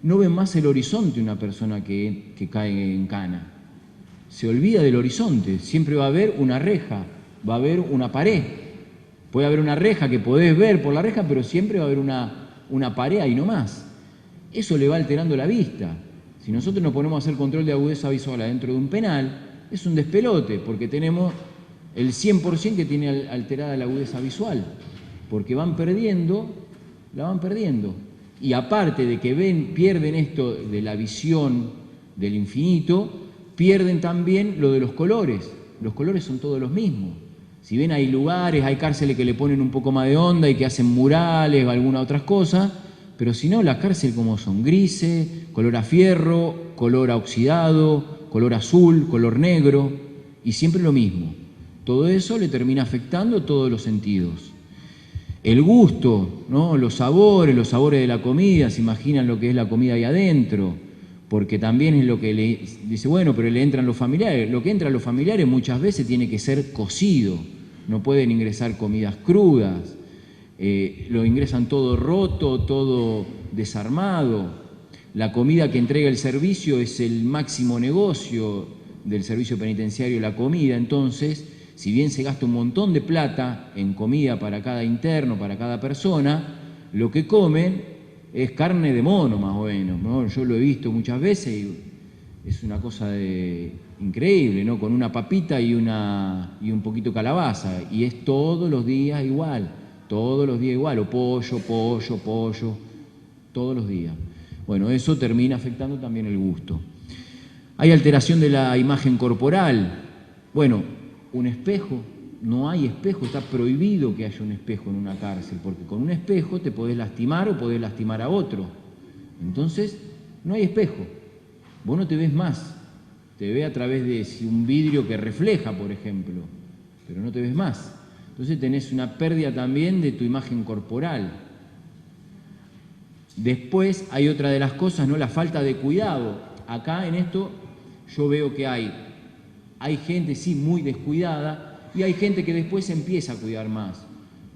no ven más el horizonte una persona que cae en cana. Se olvida del horizonte, siempre va a haber una reja, va a haber una pared. Puede haber una reja que podés ver por la reja, pero siempre va a haber una pared ahí nomás. Eso le va alterando la vista. Si nosotros nos ponemos a hacer control de agudeza visual adentro de un penal, es un despelote, porque tenemos el 100% que tiene alterada la agudeza visual. Porque la van perdiendo. Y aparte de que pierden esto de la visión del infinito, pierden también lo de los colores. Los colores son todos los mismos. Si ven, hay lugares, hay cárceles que le ponen un poco más de onda y que hacen murales o alguna otras cosas, pero si no, las cárceles como son grises, color a fierro, color a oxidado, color azul, color negro, y siempre lo mismo. Todo eso le termina afectando todos los sentidos. El gusto, ¿no? Los sabores de la comida, se imaginan lo que es la comida ahí adentro, porque también es lo que le dice, bueno, pero le entran los familiares. Lo que entra a los familiares muchas veces tiene que ser cocido, no pueden ingresar comidas crudas, lo ingresan todo roto, todo desarmado. La comida que entrega el servicio es el máximo negocio, del servicio penitenciario la comida. Entonces, si bien se gasta un montón de plata en comida para cada interno, para cada persona, lo que comen es carne de mono más o menos, ¿no? Yo lo he visto muchas veces y es una cosa increíble, ¿no? Con una papita y un poquito de calabaza, y es todos los días igual, o pollo, todos los días. Bueno, eso termina afectando también el gusto. Hay alteración de la imagen corporal. Bueno, un espejo, no hay espejo, está prohibido que haya un espejo en una cárcel, porque con un espejo te podés lastimar o podés lastimar a otro. Entonces, no hay espejo. Vos no te ves más, te ves a través de un vidrio que refleja, por ejemplo, pero no te ves más. Entonces tenés una pérdida también de tu imagen corporal. Después hay otra de las cosas, ¿no? La falta de cuidado. Acá en esto yo veo que hay gente, sí, muy descuidada, y hay gente que después se empieza a cuidar más.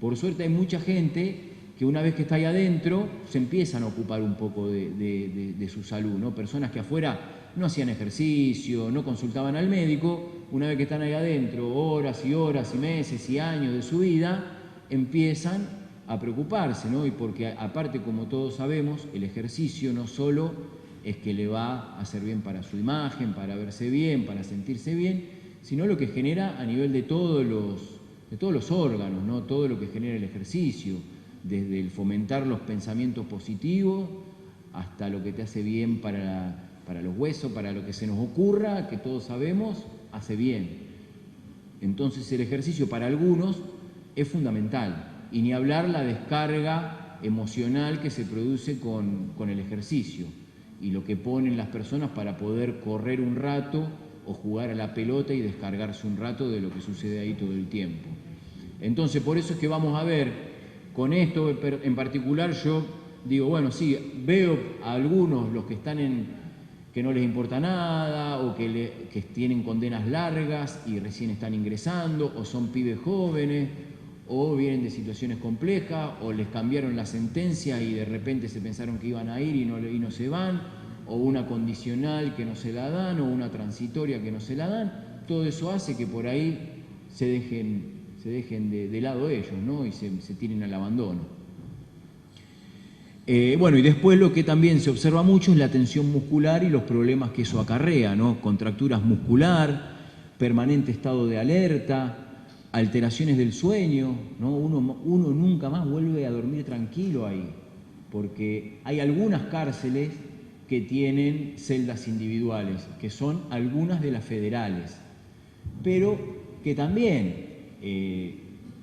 Por suerte hay mucha gente que una vez que está ahí adentro se empiezan a ocupar un poco de su salud, ¿no? Personas que afuera no hacían ejercicio, no consultaban al médico, una vez que están ahí adentro, horas y horas y meses y años de su vida, empiezan a preocuparse, ¿no? Y porque aparte, como todos sabemos, el ejercicio no solo es que le va a hacer bien para su imagen, para verse bien, para sentirse bien, sino lo que genera a nivel de todos los órganos, ¿no? Todo lo que genera el ejercicio, desde el fomentar los pensamientos positivos hasta lo que te hace bien para los huesos, para lo que se nos ocurra, que todos sabemos, hace bien. Entonces el ejercicio para algunos es fundamental, y ni hablar la descarga emocional que se produce con el ejercicio y lo que ponen las personas para poder correr un rato o jugar a la pelota y descargarse un rato de lo que sucede ahí todo el tiempo. Entonces, por eso es que vamos a ver, con esto en particular, yo digo, bueno, sí, veo a algunos, los que están que no les importa nada, o que tienen condenas largas y recién están ingresando, o son pibes jóvenes, o vienen de situaciones complejas, o les cambiaron la sentencia y de repente se pensaron que iban a ir y no se van, o una condicional que no se la dan, o una transitoria que no se la dan. Todo eso hace que por ahí se dejen de lado ellos, ¿no? Y se tiren al abandono. Bueno, y después lo que también se observa mucho es la tensión muscular y los problemas que eso acarrea, ¿no? Contracturas muscular, permanente estado de alerta, alteraciones del sueño, ¿no? Uno nunca más vuelve a dormir tranquilo ahí, porque hay algunas cárceles que tienen celdas individuales, que son algunas de las federales, pero que también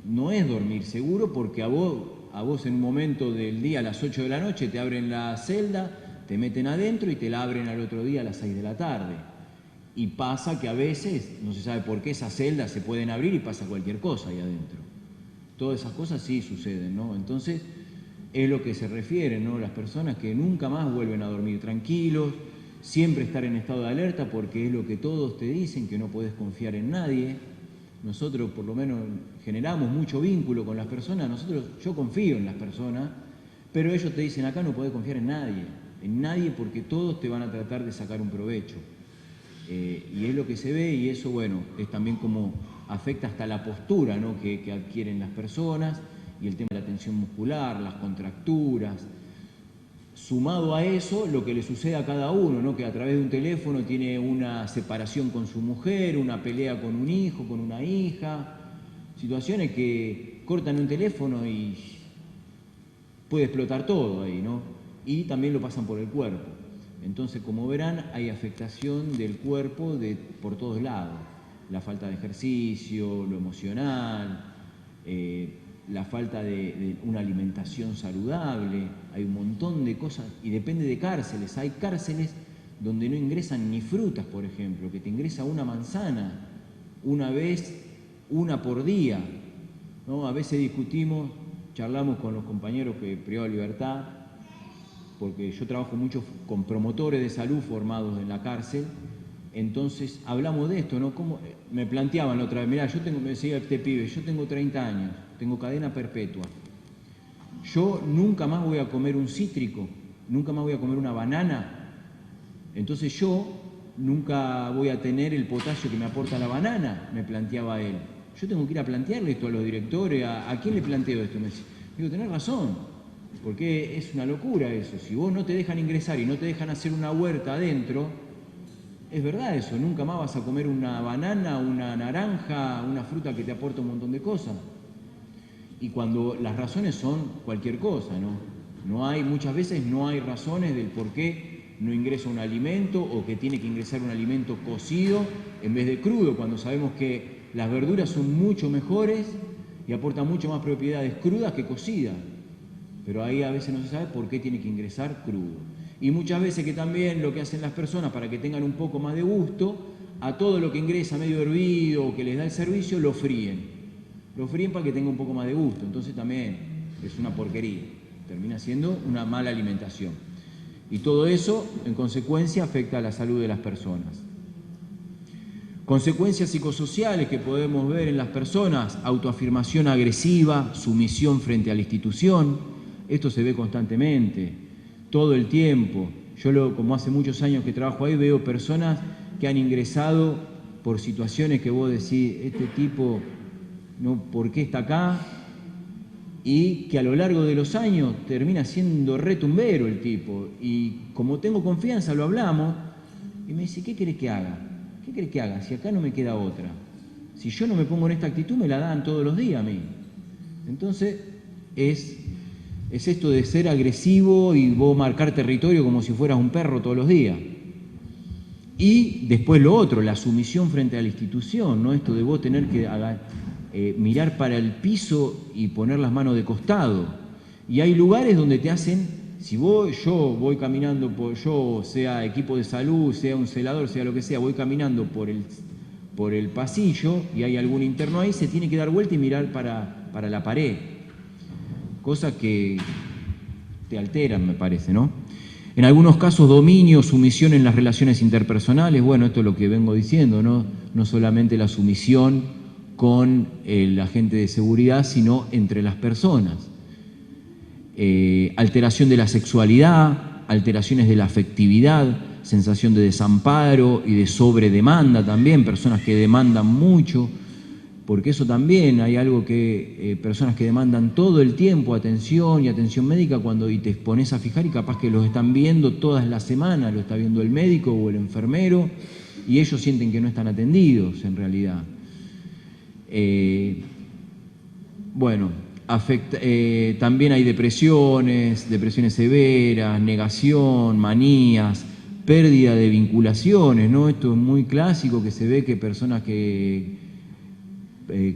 no es dormir seguro, porque a vos en un momento del día a las 8 de la noche te abren la celda, te meten adentro y te la abren al otro día a las 6 de la tarde. Y pasa que a veces, no se sabe por qué, esas celdas se pueden abrir y pasa cualquier cosa ahí adentro. Todas esas cosas sí suceden, ¿no? Entonces, es lo que se refiere, ¿no? Las personas que nunca más vuelven a dormir tranquilos, siempre estar en estado de alerta, porque es lo que todos te dicen, que no podés confiar en nadie. Nosotros, por lo menos, generamos mucho vínculo con las personas. Yo confío en las personas, pero ellos te dicen, acá no podés confiar en nadie, porque todos te van a tratar de sacar un provecho. Y es lo que se ve, y eso, bueno, es también como afecta hasta la postura, ¿no? que adquieren las personas, y el tema de la tensión muscular, las contracturas. Sumado a eso, lo que le sucede a cada uno, ¿no? Que a través de un teléfono tiene una separación con su mujer, una pelea con un hijo, con una hija, situaciones que cortan un teléfono y puede explotar todo ahí, ¿no? Y también lo pasan por el cuerpo. Entonces, como verán, hay afectación del cuerpo por todos lados. La falta de ejercicio, lo emocional, la falta de una alimentación saludable, hay un montón de cosas, y depende de cárceles. Hay cárceles donde no ingresan ni frutas, por ejemplo, que te ingresa una manzana, una por día, ¿no? A veces discutimos, charlamos con los compañeros que privados de libertad, porque yo trabajo mucho con promotores de salud formados en la cárcel. Entonces hablamos de esto, ¿no? Como me planteaban la otra vez, mirá, me decía este pibe, yo tengo 30 años, tengo cadena perpetua. Yo nunca más voy a comer un cítrico, nunca más voy a comer una banana. Entonces yo nunca voy a tener el potasio que me aporta la banana, me planteaba él. Yo tengo que ir a plantearle esto a los directores, ¿a quién le planteo esto? Me digo, tenés razón, porque es una locura eso. Si vos no te dejan ingresar y no te dejan hacer una huerta adentro, es verdad eso, nunca más vas a comer una banana, una naranja, una fruta que te aporta un montón de cosas. Y cuando las razones son cualquier cosa, muchas veces no hay razones del por qué no ingresa un alimento o que tiene que ingresar un alimento cocido en vez de crudo, cuando sabemos que las verduras son mucho mejores y aportan mucho más propiedades crudas que cocidas. Pero ahí a veces no se sabe por qué tiene que ingresar crudo. Y muchas veces que también lo que hacen las personas para que tengan un poco más de gusto, a todo lo que ingresa medio hervido o que les da el servicio, lo fríen. Lo fríen para que tenga un poco más de gusto. Entonces también es una porquería. Termina siendo una mala alimentación. Y todo eso, en consecuencia, afecta a la salud de las personas. Consecuencias psicosociales que podemos ver en las personas: autoafirmación agresiva, sumisión frente a la institución. Esto se ve constantemente, todo el tiempo. Yo, como hace muchos años que trabajo ahí, veo personas que han ingresado por situaciones que vos decís, este tipo, ¿no? ¿Por qué está acá? Y que a lo largo de los años termina siendo retumbero el tipo. Y como tengo confianza, lo hablamos, y me dice, ¿qué querés que haga? ¿Qué querés que haga? Si acá no me queda otra. Si yo no me pongo en esta actitud, me la dan todos los días a mí. Entonces, es esto de ser agresivo y vos marcar territorio como si fueras un perro todos los días. Y después lo otro, la sumisión frente a la institución, ¿no? Esto de vos tener que mirar para el piso y poner las manos de costado. Y hay lugares donde te hacen, yo voy caminando, yo sea equipo de salud, sea un celador, sea lo que sea, voy caminando por el pasillo y hay algún interno ahí, se tiene que dar vuelta y mirar para la pared. Cosas que te alteran, me parece, ¿no? En algunos casos, dominio, sumisión en las relaciones interpersonales. Bueno, esto es lo que vengo diciendo, ¿no? No solamente la sumisión con el agente de seguridad, sino entre las personas. Alteración de la sexualidad, alteraciones de la afectividad, sensación de desamparo y de sobredemanda también, personas que demandan mucho, porque eso también hay algo que personas que demandan todo el tiempo atención y atención médica y te pones a fijar y capaz que los están viendo todas las semanas, lo está viendo el médico o el enfermero y ellos sienten que no están atendidos en realidad. También hay depresiones severas, negación, manías, pérdida de vinculaciones, ¿no? Esto es muy clásico, que se ve que personas que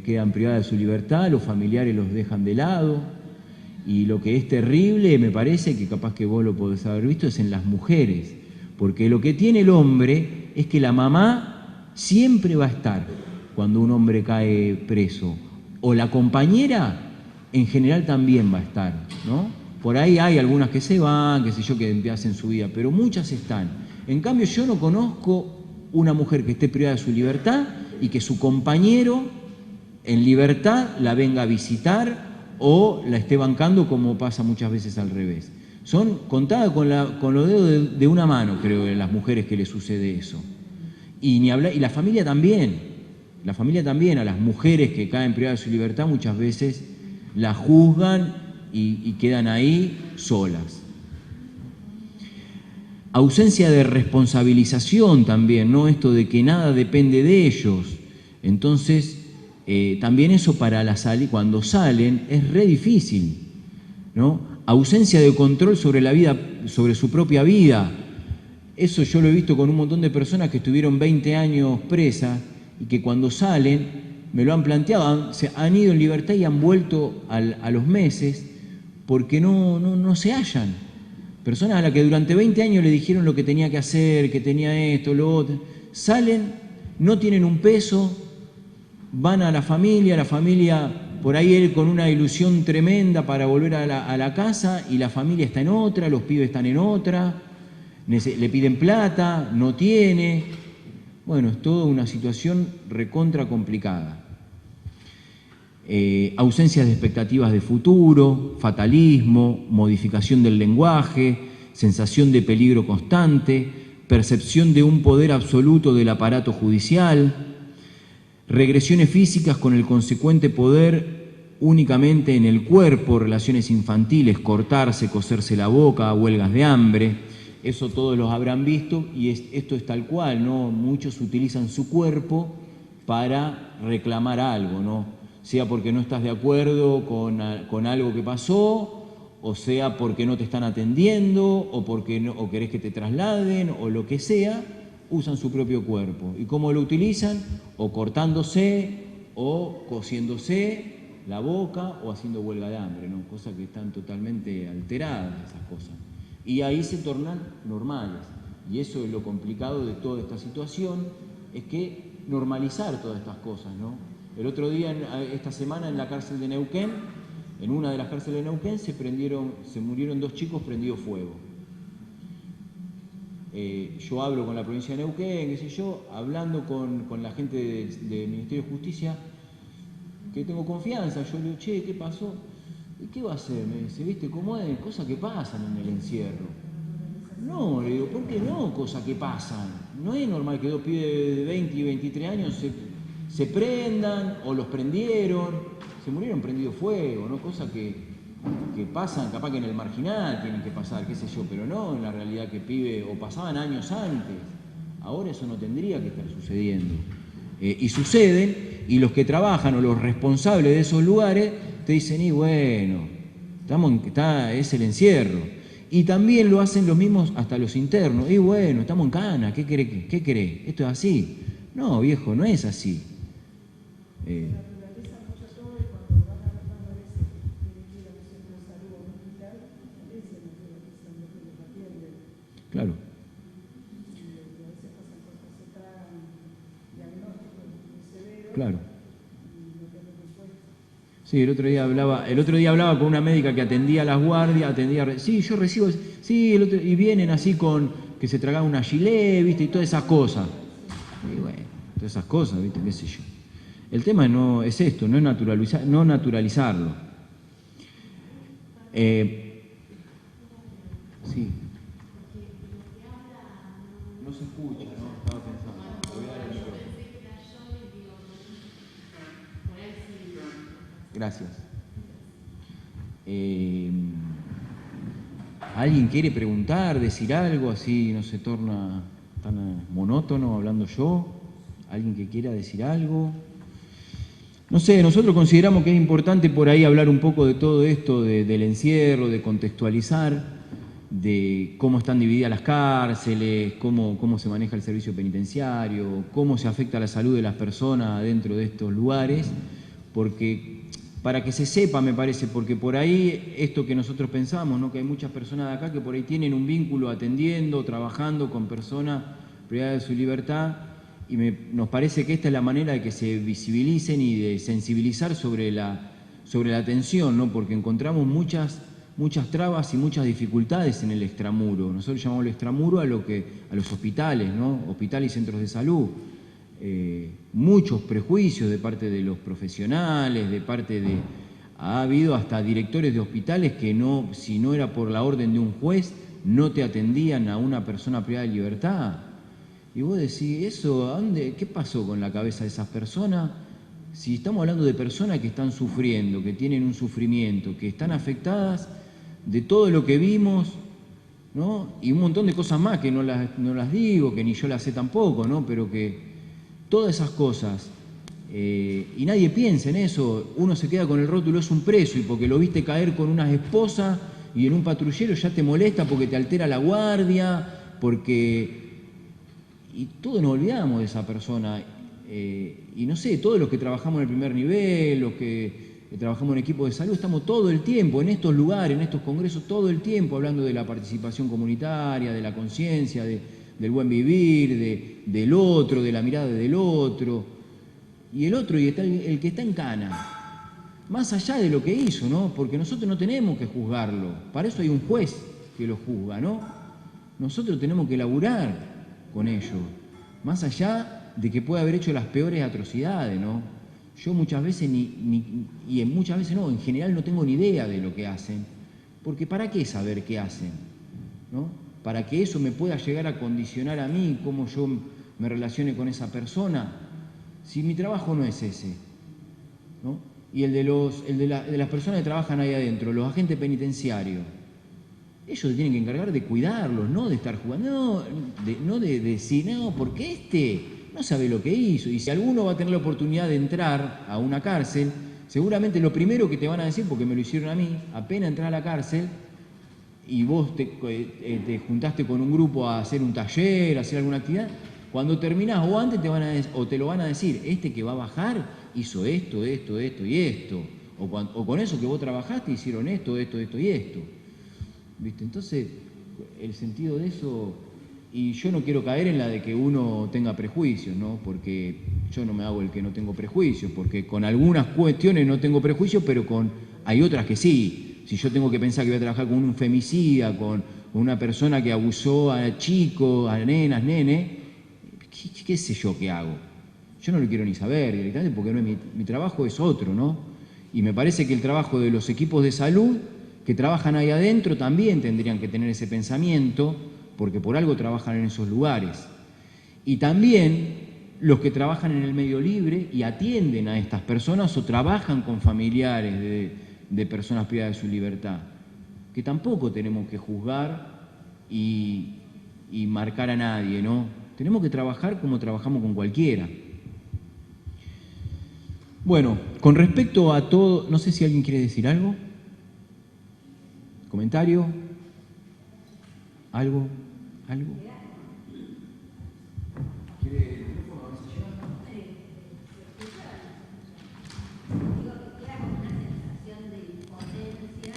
quedan privadas de su libertad, los familiares los dejan de lado, y lo que es terrible, me parece, que capaz que vos lo podés haber visto, es en las mujeres, porque lo que tiene el hombre es que la mamá siempre va a estar cuando un hombre cae preso, o la compañera en general también va a estar, ¿no? Por ahí hay algunas que se van, qué sé yo, que hacen su vida, pero muchas están. En cambio, yo no conozco una mujer que esté privada de su libertad y que su compañero en libertad la venga a visitar o la esté bancando, como pasa muchas veces al revés. Son contadas con los dedos de una mano, creo, de las mujeres que les sucede eso. Y la familia también. La familia también, a las mujeres que caen privadas de su libertad, muchas veces las juzgan y quedan ahí solas. Ausencia de responsabilización también, ¿no? Esto de que nada depende de ellos. Entonces, también eso cuando salen es re difícil, ¿no? Ausencia de control sobre la vida, sobre su propia vida. Eso yo lo he visto con un montón de personas que estuvieron 20 años presas y que cuando salen, me lo han planteado, han ido en libertad y han vuelto a los meses porque no se hallan. Personas a las que durante 20 años le dijeron lo que tenía que hacer, que tenía esto, lo otro. Salen, no tienen un peso, van a la familia por ahí él con una ilusión tremenda para volver a la casa y la familia está en otra, los pibes están en otra, le piden plata, no tiene. Bueno, es toda una situación recontra complicada. Ausencias de expectativas de futuro, fatalismo, modificación del lenguaje, sensación de peligro constante, percepción de un poder absoluto del aparato judicial, regresiones físicas con el consecuente poder únicamente en el cuerpo, relaciones infantiles, cortarse, coserse la boca, huelgas de hambre. Eso todos los habrán visto y esto es tal cual, ¿no? Muchos utilizan su cuerpo para reclamar algo, ¿no? Sea porque no estás de acuerdo con algo que pasó, o sea porque no te están atendiendo, o porque no, o querés que te trasladen, o lo que sea, usan su propio cuerpo. ¿Y cómo lo utilizan? O cortándose, o cosiéndose la boca, o haciendo huelga de hambre, ¿no? Cosas que están totalmente alteradas, esas cosas. Y ahí se tornan normales. Y eso es lo complicado de toda esta situación, es que normalizar todas estas cosas, ¿no? El otro día, esta semana, en la cárcel de Neuquén, en una de las cárceles de Neuquén, se murieron 2 chicos prendidos fuego. Yo hablo con la provincia de Neuquén, qué sé yo, hablando con la gente del Ministerio de Justicia, que tengo confianza, yo le digo, che, ¿qué pasó? ¿Y qué va a hacer? Me dice, ¿viste cómo es? Cosas que pasan en el encierro. No, le digo, ¿por qué no? Cosas que pasan. No es normal que 2 pibes de 20 y 23 años se prendan, o los prendieron, se murieron prendidos fuego, ¿no? Cosas que pasan, capaz que en el marginal tienen que pasar, qué sé yo, pero no en la realidad que pibe, o pasaban años antes. Ahora eso no tendría que estar sucediendo. Y suceden, y los que trabajan o los responsables de esos lugares te dicen, y bueno, es el encierro. Y también lo hacen los mismos hasta los internos. Y bueno, estamos en cana, ¿qué querés? ¿Esto es así? No, viejo, no es así. Claro. Claro. Sí, el otro día hablaba con una médica que atendía a las guardias, sí, yo recibo, sí, y vienen así con que se tragaban una gilet, ¿viste? Y todas esas cosas. Y bueno, todas esas cosas, ¿viste? ¿Qué sé yo? El tema no es esto, no naturalizarlo. Sí. No se escucha, ¿no? Estaba pensando. Le voy a dar el micrófono. Gracias. ¿Alguien quiere preguntar, decir algo, así no se torna tan monótono hablando yo? ¿Alguien que quiera decir algo? No sé, nosotros consideramos que es importante por ahí hablar un poco de todo esto, del encierro, de contextualizar, de cómo están divididas las cárceles, cómo se maneja el servicio penitenciario, cómo se afecta la salud de las personas dentro de estos lugares, porque para que se sepa, me parece, porque por ahí esto que nosotros pensamos, ¿no? Que hay muchas personas de acá que por ahí tienen un vínculo atendiendo, trabajando con personas privadas de su libertad, y nos parece que esta es la manera de que se visibilicen y de sensibilizar sobre la atención, ¿no? Porque encontramos muchas trabas y muchas dificultades en el extramuro. Nosotros llamamos el extramuro a los hospitales, ¿no? Hospitales y centros de salud. Muchos prejuicios de parte de los profesionales, ha habido hasta directores de hospitales que no, si no era por la orden de un juez, no te atendían a una persona privada de libertad. Y vos decís, ¿qué pasó con la cabeza de esas personas? Si estamos hablando de personas que están sufriendo, que tienen un sufrimiento, que están afectadas de todo lo que vimos, ¿no? Y un montón de cosas más que no las digo, que ni yo las sé tampoco, ¿no? Pero que todas esas cosas, y nadie piensa en eso, uno se queda con el rótulo, es un preso, y porque lo viste caer con unas esposas y en un patrullero ya te molesta porque te altera la guardia, y todos nos olvidamos de esa persona, y no sé, todos los que trabajamos en el primer nivel, los que trabajamos en equipos de salud, estamos todo el tiempo en estos lugares, en estos congresos, todo el tiempo hablando de la participación comunitaria, de la conciencia, del buen vivir, del otro, de la mirada del otro. Y el otro, y el que está en cana, más allá de lo que hizo, ¿no? Porque nosotros no tenemos que juzgarlo, para eso hay un juez que lo juzga, ¿no? Nosotros tenemos que laburar con ello, más allá de que pueda haber hecho las peores atrocidades, ¿no? Yo muchas veces muchas veces no, en general no tengo ni idea de lo que hacen, porque ¿para qué saber qué hacen? ¿No? para que eso me pueda llegar a condicionar a mí, cómo yo me relacione con esa persona, si mi trabajo no es ese, ¿no? Y el de las personas que trabajan ahí adentro, los agentes penitenciarios, ellos se tienen que encargar de cuidarlos, no de estar jugando, no de decir, no, porque este no sabe lo que hizo. Y si alguno va a tener la oportunidad de entrar a una cárcel, seguramente lo primero que te van a decir, porque me lo hicieron a mí, apenas entrar a la cárcel y vos te juntaste con un grupo a hacer un taller, a hacer alguna actividad, cuando terminás o antes te lo van a decir, este que va a bajar hizo esto, esto, esto y esto. O con eso que vos trabajaste hicieron esto, esto, esto y esto. ¿Viste? Entonces, el sentido de eso, y yo no quiero caer en la de que uno tenga prejuicios, ¿no? Porque yo no me hago el que no tengo prejuicios, porque con algunas cuestiones no tengo prejuicios, pero hay otras que sí. Si yo tengo que pensar que voy a trabajar con un femicida, con una persona que abusó a chicos, a nenas, nene, ¿qué sé yo qué hago? Yo no lo quiero ni saber directamente porque no es mi trabajo, es otro, ¿no? Y me parece que el trabajo de los equipos de salud que trabajan ahí adentro también tendrían que tener ese pensamiento, porque por algo trabajan en esos lugares. Y también los que trabajan en el medio libre y atienden a estas personas o trabajan con familiares de personas privadas de su libertad, que tampoco tenemos que juzgar y marcar a nadie, ¿no? Tenemos que trabajar como trabajamos con cualquiera. Bueno, con respecto a todo, no sé si alguien quiere decir algo. ¿Comentario? ¿Algo? ¿Algo? ¿Quiere el teléfono? ¿Vamos a llevar? Digo que queda como una sensación de impotencia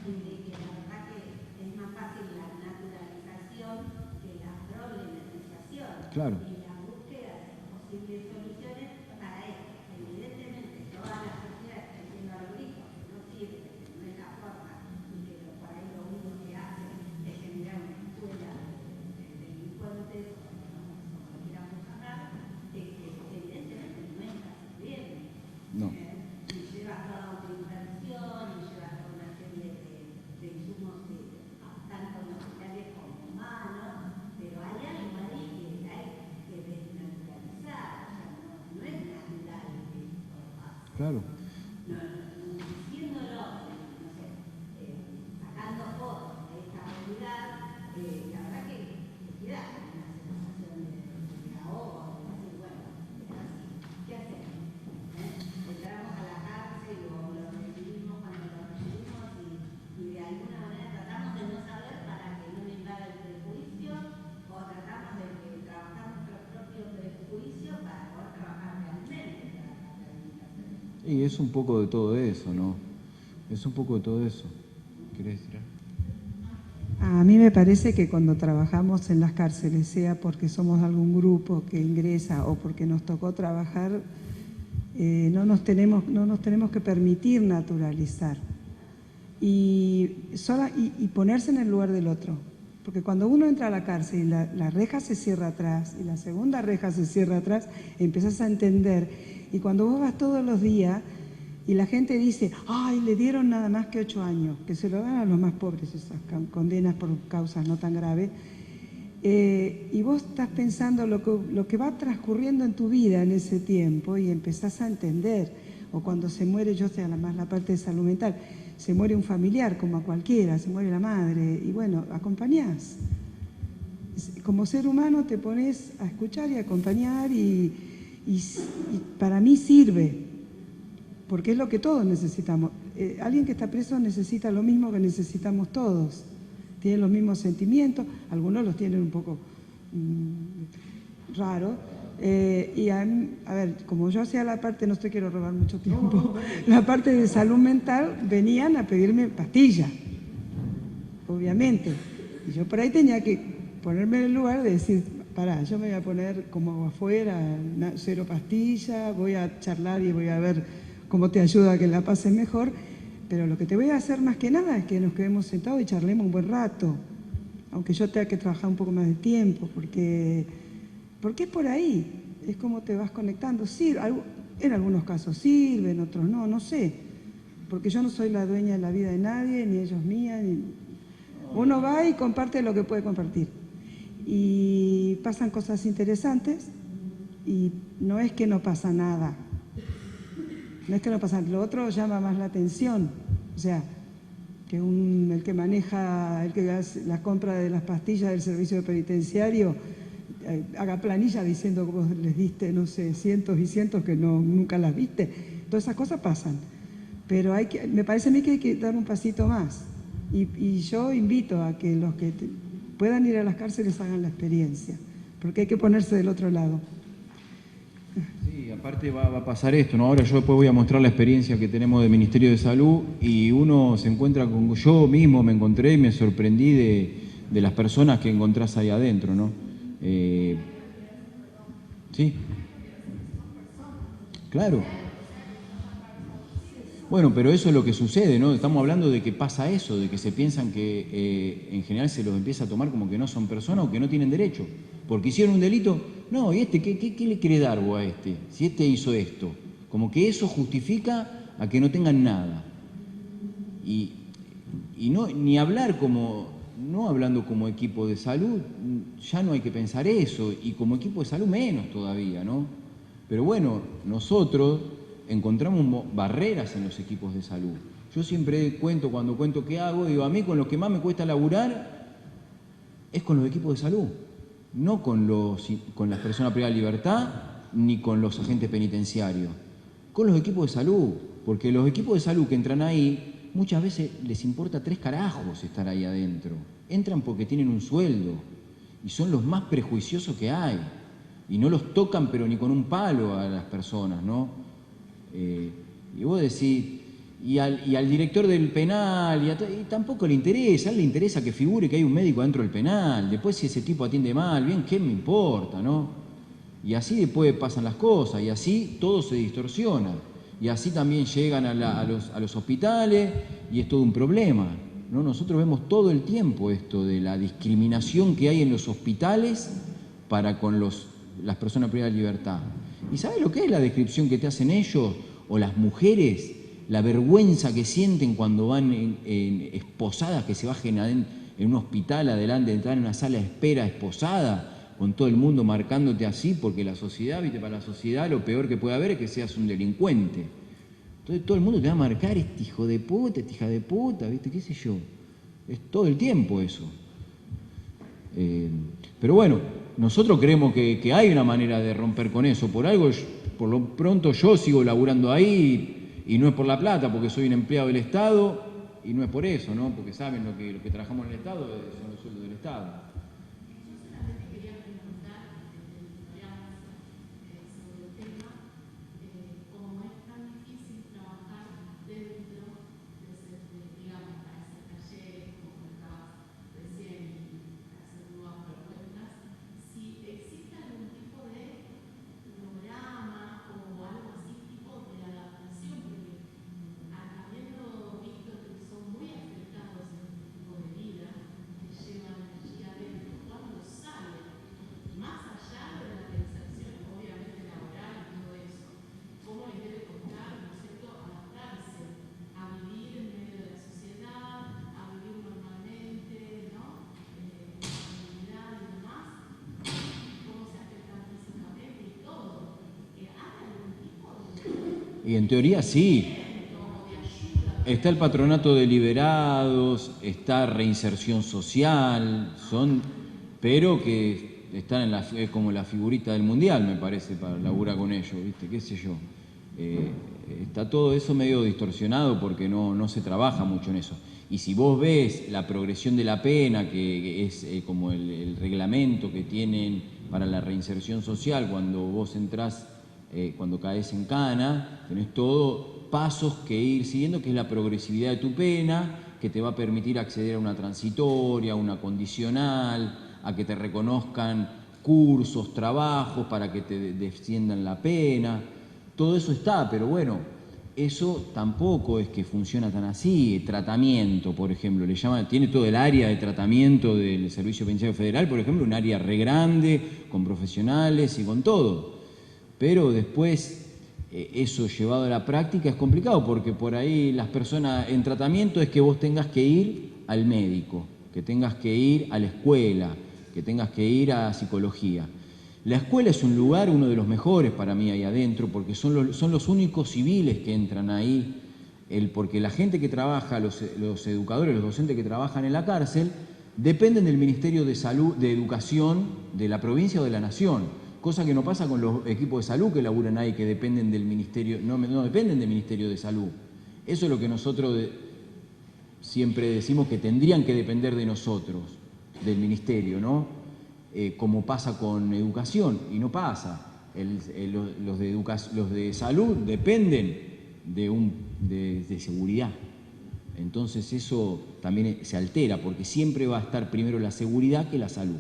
y de que la verdad que es más fácil la naturalización que la problematización. Claro. Y la búsqueda de posibles soluciones para esto. Evidentemente, toda la sociedad está haciendo algoritmos que no sirven, que no es la forma, y que por ahí lo único que hacen es generar una escuela de delincuentes, como lo queramos llamar, que evidentemente no está sirviendo. No. Y lleva toda una inversión, y lleva toda una serie de insumos tanto materiales como humanos, pero hay algo ahí que hay que desnaturalizar, o sea, no es natural que esto pase. Claro. Diciéndolo, no sé, sacando fotos de esta realidad, la verdad que queda una sensación de ahogo, de decir, bueno, es así, ¿qué hacemos? Entramos a la cárcel o lo recibimos cuando lo recibimos y de alguna manera tratamos de no saber para que no me invada el prejuicio o tratamos de que trabajamos nuestros propios prejuicios para poder trabajar realmente la rehabilitación. Y es un poco de todo eso, ¿no? Es un poco de todo eso. ¿Querés decir algo? A mí me parece que cuando trabajamos en las cárceles, sea porque somos algún grupo que ingresa o porque nos tocó trabajar, no nos tenemos que permitir naturalizar y ponerse en el lugar del otro. Porque cuando uno entra a la cárcel y la reja se cierra atrás y la segunda reja se cierra atrás, empezás a entender. Y cuando vos vas todos los días y la gente dice, ay, le dieron nada más que 8 años, que se lo dan a los más pobres esas condenas por causas no tan graves, y vos estás pensando lo que va transcurriendo en tu vida en ese tiempo y empezás a entender. O cuando se muere, yo sé, además la parte de salud mental, se muere un familiar como a cualquiera, se muere la madre, y bueno, acompañás. Como ser humano te pones a escuchar y a acompañar y para mí sirve, porque es lo que todos necesitamos. Alguien que está preso necesita lo mismo que necesitamos todos. Tienen los mismos sentimientos, algunos los tienen un poco raros. Y a ver, como yo hacía la parte, no te quiero robar mucho tiempo, la parte de salud mental, venían a pedirme pastillas, obviamente. Y yo por ahí tenía que ponerme en el lugar de decir, pará, yo me voy a poner como afuera, 0 pastillas, voy a charlar y voy a ver cómo te ayuda a que la pases mejor, pero lo que te voy a hacer más que nada es que nos quedemos sentados y charlemos un buen rato, aunque yo tenga que trabajar un poco más de tiempo, porque es por ahí, es como te vas conectando. En algunos casos sirve, en otros no sé, porque yo no soy la dueña de la vida de nadie, ni ellos mía, Uno va y comparte lo que puede compartir. Y pasan cosas interesantes y no es que no pasa nada. No es que no pasa, lo otro llama más la atención. O sea, que el que maneja, el que hace la compra de las pastillas del servicio penitenciario, haga planilla diciendo que vos les diste, no sé, cientos y cientos que nunca las viste. Todas esas cosas pasan. Pero me parece a mí que hay que dar un pasito más. Y yo invito a que los que puedan ir a las cárceles hagan la experiencia, porque hay que ponerse del otro lado. Sí, aparte va a pasar esto, ¿no? Ahora yo después voy a mostrar la experiencia que tenemos del Ministerio de Salud y uno se encuentra con... Yo mismo me encontré y me sorprendí de las personas que encontrás ahí adentro, ¿no? Sí. Claro. Bueno, pero eso es lo que sucede, ¿no? Estamos hablando de que pasa eso, de que se piensan que en general se los empieza a tomar como que no son personas o que no tienen derecho. Porque hicieron un delito, no, ¿y este qué le quiere dar vos a este? Si este hizo esto. Como que eso justifica a que no tengan nada. Y no, ni hablar como, no hablando como equipo de salud, ya no hay que pensar eso, y como equipo de salud menos todavía, ¿no? Pero bueno, nosotros encontramos barreras en los equipos de salud. Yo siempre cuento, cuando cuento qué hago, digo, a mí con lo que más me cuesta laburar es con los equipos de salud, no con las personas privadas de libertad, ni con los agentes penitenciarios, con los equipos de salud, porque los equipos de salud que entran ahí, muchas veces les importa 3 carajos estar ahí adentro. Entran porque tienen un sueldo y son los más prejuiciosos que hay, y no los tocan pero ni con un palo a las personas, ¿no? Y vos decís, y al director del penal, y tampoco le interesa, a él le interesa que figure que hay un médico dentro del penal, después si ese tipo atiende mal, bien, ¿qué me importa, no? Y así después pasan las cosas, y así todo se distorsiona, y así también llegan a los hospitales, y es todo un problema, ¿no? Nosotros vemos todo el tiempo esto de la discriminación que hay en los hospitales para con las personas privadas de libertad. ¿Y sabes lo que es la descripción que te hacen ellos o las mujeres? La vergüenza que sienten cuando van esposadas, que se bajen en un hospital adelante, entrar en una sala de espera esposada, con todo el mundo marcándote así, porque la sociedad, viste, para la sociedad lo peor que puede haber es que seas un delincuente. Entonces todo el mundo te va a marcar, este hijo de puta, esta hija de puta, viste, qué sé yo. Es todo el tiempo eso. Pero bueno, nosotros creemos que hay una manera de romper con eso. Por algo, por lo pronto yo sigo laburando ahí y no es por la plata, porque soy un empleado del Estado y no es por eso, ¿no? Porque saben lo que trabajamos en el Estado son los sueldos del Estado. Y en teoría sí. Está el patronato de liberados, está reinserción social, pero que están es como la figurita del mundial, me parece, para laburar con ellos, ¿viste? ¿Qué sé yo? Está todo eso medio distorsionado porque no se trabaja mucho en eso. Y si vos ves la progresión de la pena, que es como el reglamento que tienen para la reinserción social, cuando vos entrás, cuando caes en cana, tenés todo pasos que ir siguiendo, que es la progresividad de tu pena, que te va a permitir acceder a una transitoria, a una condicional, a que te reconozcan cursos, trabajos para que te desciendan la pena. Todo eso está, pero bueno, eso tampoco es que funciona tan así. Tratamiento, por ejemplo, tiene todo el área de tratamiento del Servicio Penitenciario Federal, por ejemplo, un área re grande, con profesionales y con todo. Pero después eso llevado a la práctica es complicado, porque por ahí las personas en tratamiento es que vos tengas que ir al médico, que tengas que ir a la escuela, que tengas que ir a psicología. La escuela es un lugar, uno de los mejores para mí ahí adentro, porque son los únicos civiles que entran ahí, porque la gente que trabaja, los educadores, los docentes que trabajan en la cárcel, dependen del Ministerio de Salud, de Educación de la provincia o de la nación, cosa que no pasa con los equipos de salud que laburan ahí, que dependen del Ministerio, no dependen del Ministerio de Salud. Eso es lo que nosotros siempre decimos que tendrían que depender de nosotros, del Ministerio, ¿no? Como pasa con educación, y no pasa. Los de salud dependen de seguridad. Entonces eso también se altera, porque siempre va a estar primero la seguridad que la salud,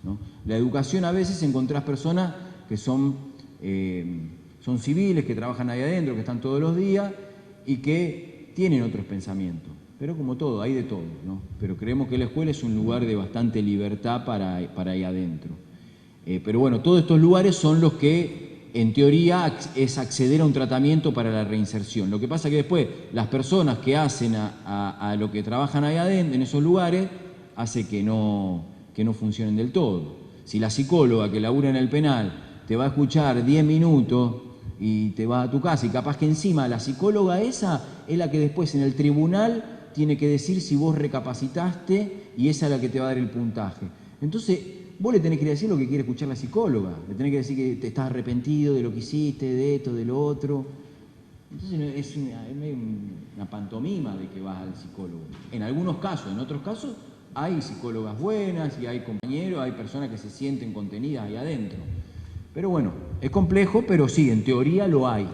¿no? La educación, a veces encontrás personas que son civiles, que trabajan ahí adentro, que están todos los días y que tienen otros pensamientos. Pero como todo, hay de todo, ¿no? Pero creemos que la escuela es un lugar de bastante libertad para ahí adentro. Pero bueno, todos estos lugares son los que, en teoría, es acceder a un tratamiento para la reinserción. Lo que pasa es que después las personas que hacen a lo que trabajan ahí adentro, en esos lugares, hace que no funcionen del todo. Si la psicóloga que labura en el penal te va a escuchar 10 minutos y te va a tu casa, y capaz que encima la psicóloga esa es la que después en el tribunal tiene que decir si vos recapacitaste, y esa es la que te va a dar el puntaje. Entonces, vos le tenés que decir lo que quiere escuchar la psicóloga. Le tenés que decir que te estás arrepentido de lo que hiciste, de esto, de lo otro. Entonces es una pantomima de que vas al psicólogo. En algunos casos, en otros casos hay psicólogas buenas y hay compañeros, hay personas que se sienten contenidas ahí adentro. Pero bueno, es complejo, pero sí, en teoría lo hay.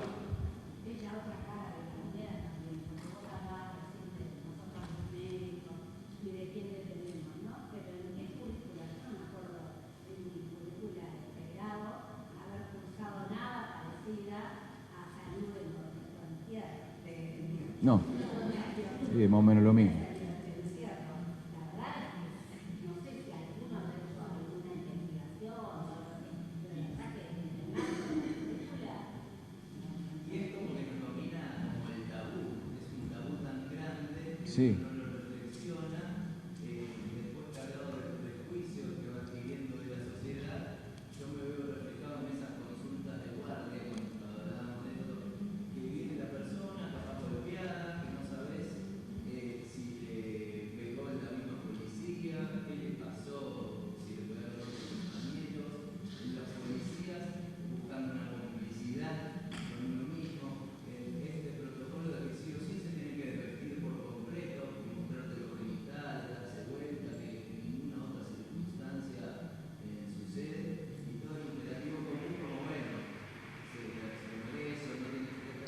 No, sí, más o menos lo mismo. Sí.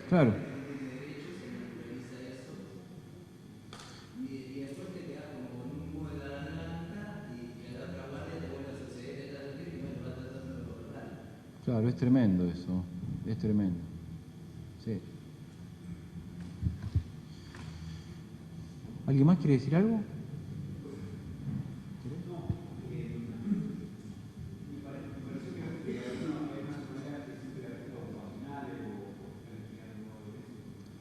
Claro. Claro, es tremendo eso, es tremendo. Sí. ¿Alguien más quiere decir algo?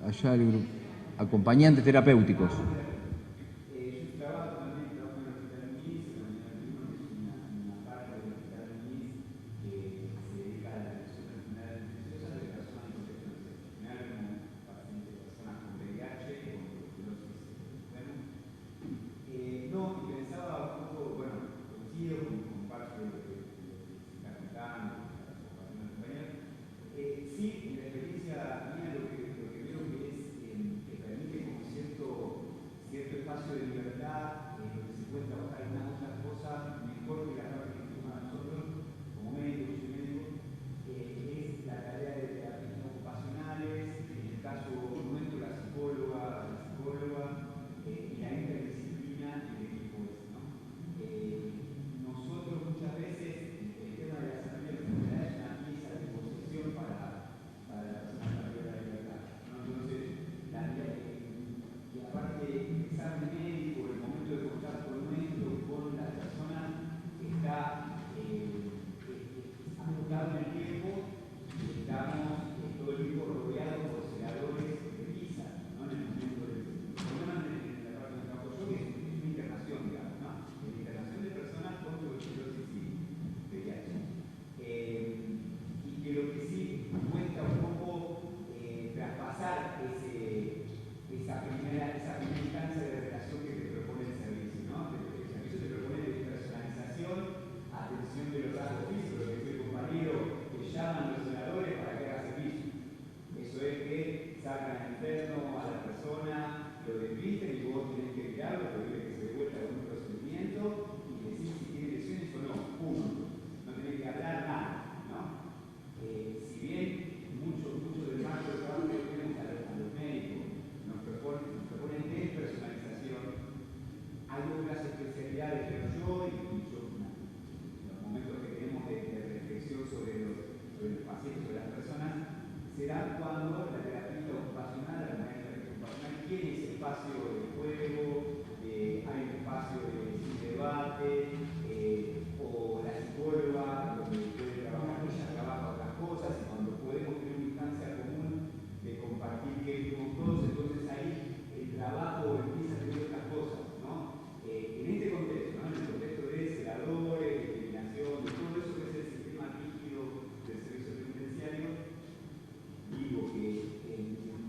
Allá el grupo, acompañantes terapéuticos. enfermo a la persona, lo despisten y vos tenés que mirarlo, pedirle que se devuelva algún procedimiento y decir si tiene lesiones o no, punto. No tenés que hablar nada, ¿no? Si bien mucho del marco de trabajo que tenemos a los médicos nos proponen despersonalización, hay otras especialidades, pero yo en los momentos que tenemos de reflexión sobre los pacientes, sobre las personas, será cuando la terapia ocupacional, la terapia ocupacional tiene ese espacio de juego, hay un espacio de debate, o la psicóloga, donde puede trabajar, ella trabaja otras cosas, y cuando podemos tener una instancia común de compartir qué vivimos todos, entonces ahí el trabajo empieza a tener otras cosas, ¿no? En este contexto, ¿no? En el contexto de celadores, discriminación, de todo eso que es el sistema rígido del servicio penitenciario, digo que en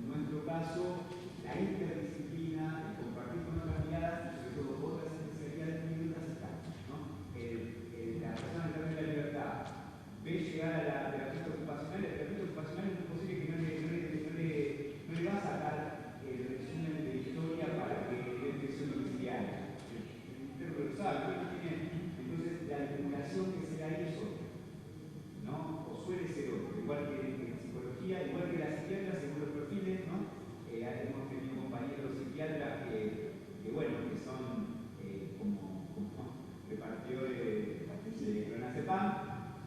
nuestro caso la interdisciplina, el compartir con otras miradas y sobre todo otras especialidades muy necesitadas, ¿no? La persona que tiene la libertad ve llegar a la terapeuta ocupacional, la terapeuta ocupacional es muy posible que no le va a sacar el resumen de la historia para que dé presión domiciliaria. Pero lo sabe, ¿no? Entonces la vinculación que se da ahí es otra, ¿no? O suele ser otra, igual que en psicología, igual que la psiquiatra, según los perfiles, ¿no? Hemos tenido compañeros psiquiatras que bueno, que son como repartidores de clonazepam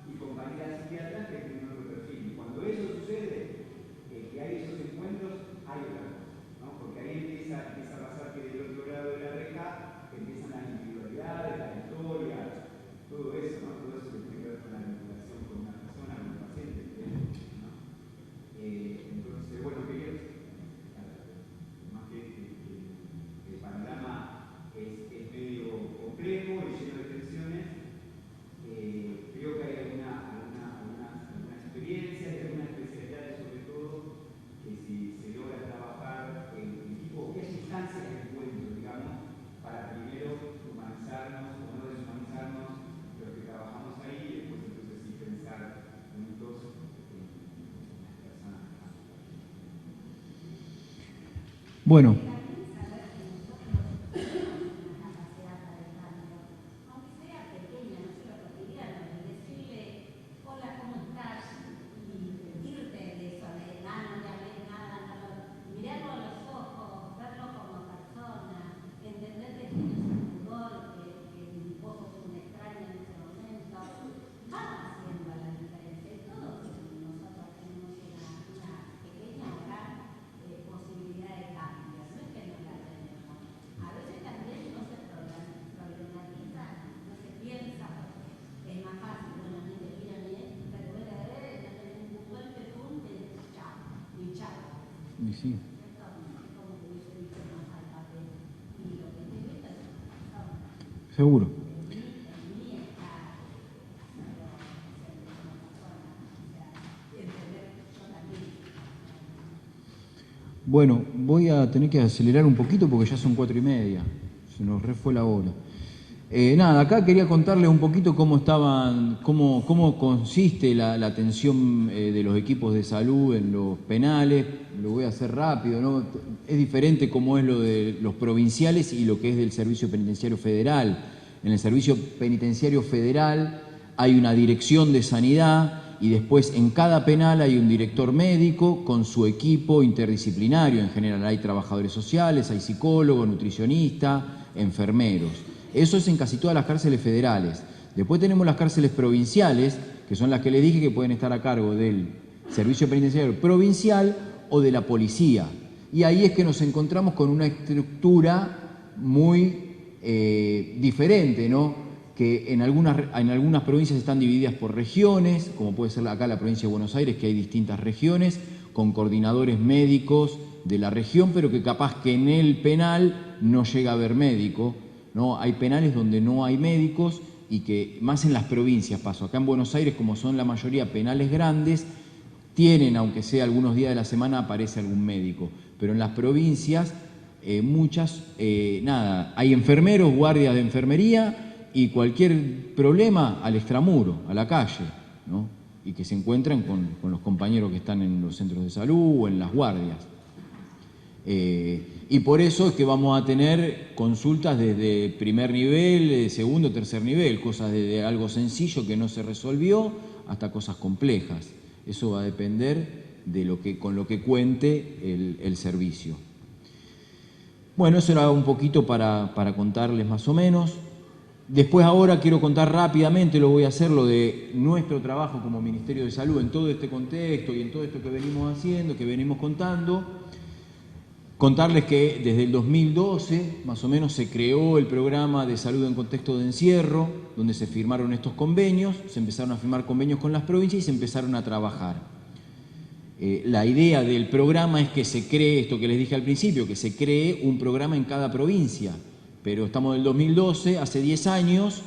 y compañeras psiquiatras que tienen otro perfil. Y cuando eso sucede, que hay esos encuentros, hay otra cosa, ¿no? Porque ahí empieza a pasar que del otro lado de la reja empiezan las individualidades, las historias, todo eso, ¿no? Todo eso que tiene que ver con la vinculación con una persona, con un paciente, ¿no? Entonces, bueno, quería, más que el panorama es medio complejo y lleno de tensiones, creo que hay algunas experiencias y algunas especialidades, sobre todo, que si se logra trabajar en equipo, que hay instancias de encuentro, digamos, para primero humanizarnos o no deshumanizarnos los que trabajamos ahí y después entonces sí pensar juntos en las personas. Bueno. Sí. Seguro. Bueno, voy a tener que acelerar un poquito porque ya son 4:30. Se nos fue la hora. Nada, acá quería contarles un poquito cómo consiste la atención de los equipos de salud en los penales. Lo voy a hacer rápido, ¿no? Es diferente cómo es lo de los provinciales y lo que es del Servicio Penitenciario Federal. En el Servicio Penitenciario Federal hay una dirección de sanidad y después en cada penal hay un director médico con su equipo interdisciplinario. En general hay trabajadores sociales, hay psicólogos, nutricionistas, enfermeros. Eso es en casi todas las cárceles federales. Después tenemos las cárceles provinciales, que son las que les dije que pueden estar a cargo del Servicio Penitenciario Provincial o de la policía. Y ahí es que nos encontramos con una estructura muy diferente, ¿no? Que en algunas provincias están divididas por regiones, como puede ser acá la provincia de Buenos Aires, que hay distintas regiones, con coordinadores médicos de la región, pero que capaz que en el penal no llega a haber médico, ¿no? Hay penales donde no hay médicos y que más en las provincias pasó. Acá en Buenos Aires, como son la mayoría penales grandes, tienen, aunque sea algunos días de la semana, aparece algún médico. Pero en las provincias, muchas, nada, hay enfermeros, guardias de enfermería y cualquier problema al extramuro, a la calle, ¿no? Y que se encuentran con los compañeros que están en los centros de salud o en las guardias. Y por eso es que vamos a tener consultas desde primer nivel, segundo, tercer nivel, cosas desde algo sencillo que no se resolvió hasta cosas complejas. Eso va a depender de con lo que cuente el servicio. Bueno, eso era un poquito para contarles más o menos. Después ahora quiero contar rápidamente, lo voy a hacer, lo de nuestro trabajo como Ministerio de Salud en todo este contexto y en todo esto que venimos haciendo, que venimos contando. Contarles que desde el 2012, más o menos, se creó el programa de salud en contexto de encierro, donde se firmaron estos convenios, se empezaron a firmar convenios con las provincias y se empezaron a trabajar. La idea del programa es que se cree, esto que les dije al principio, que se cree un programa en cada provincia, pero estamos en el 2012, hace 10 años,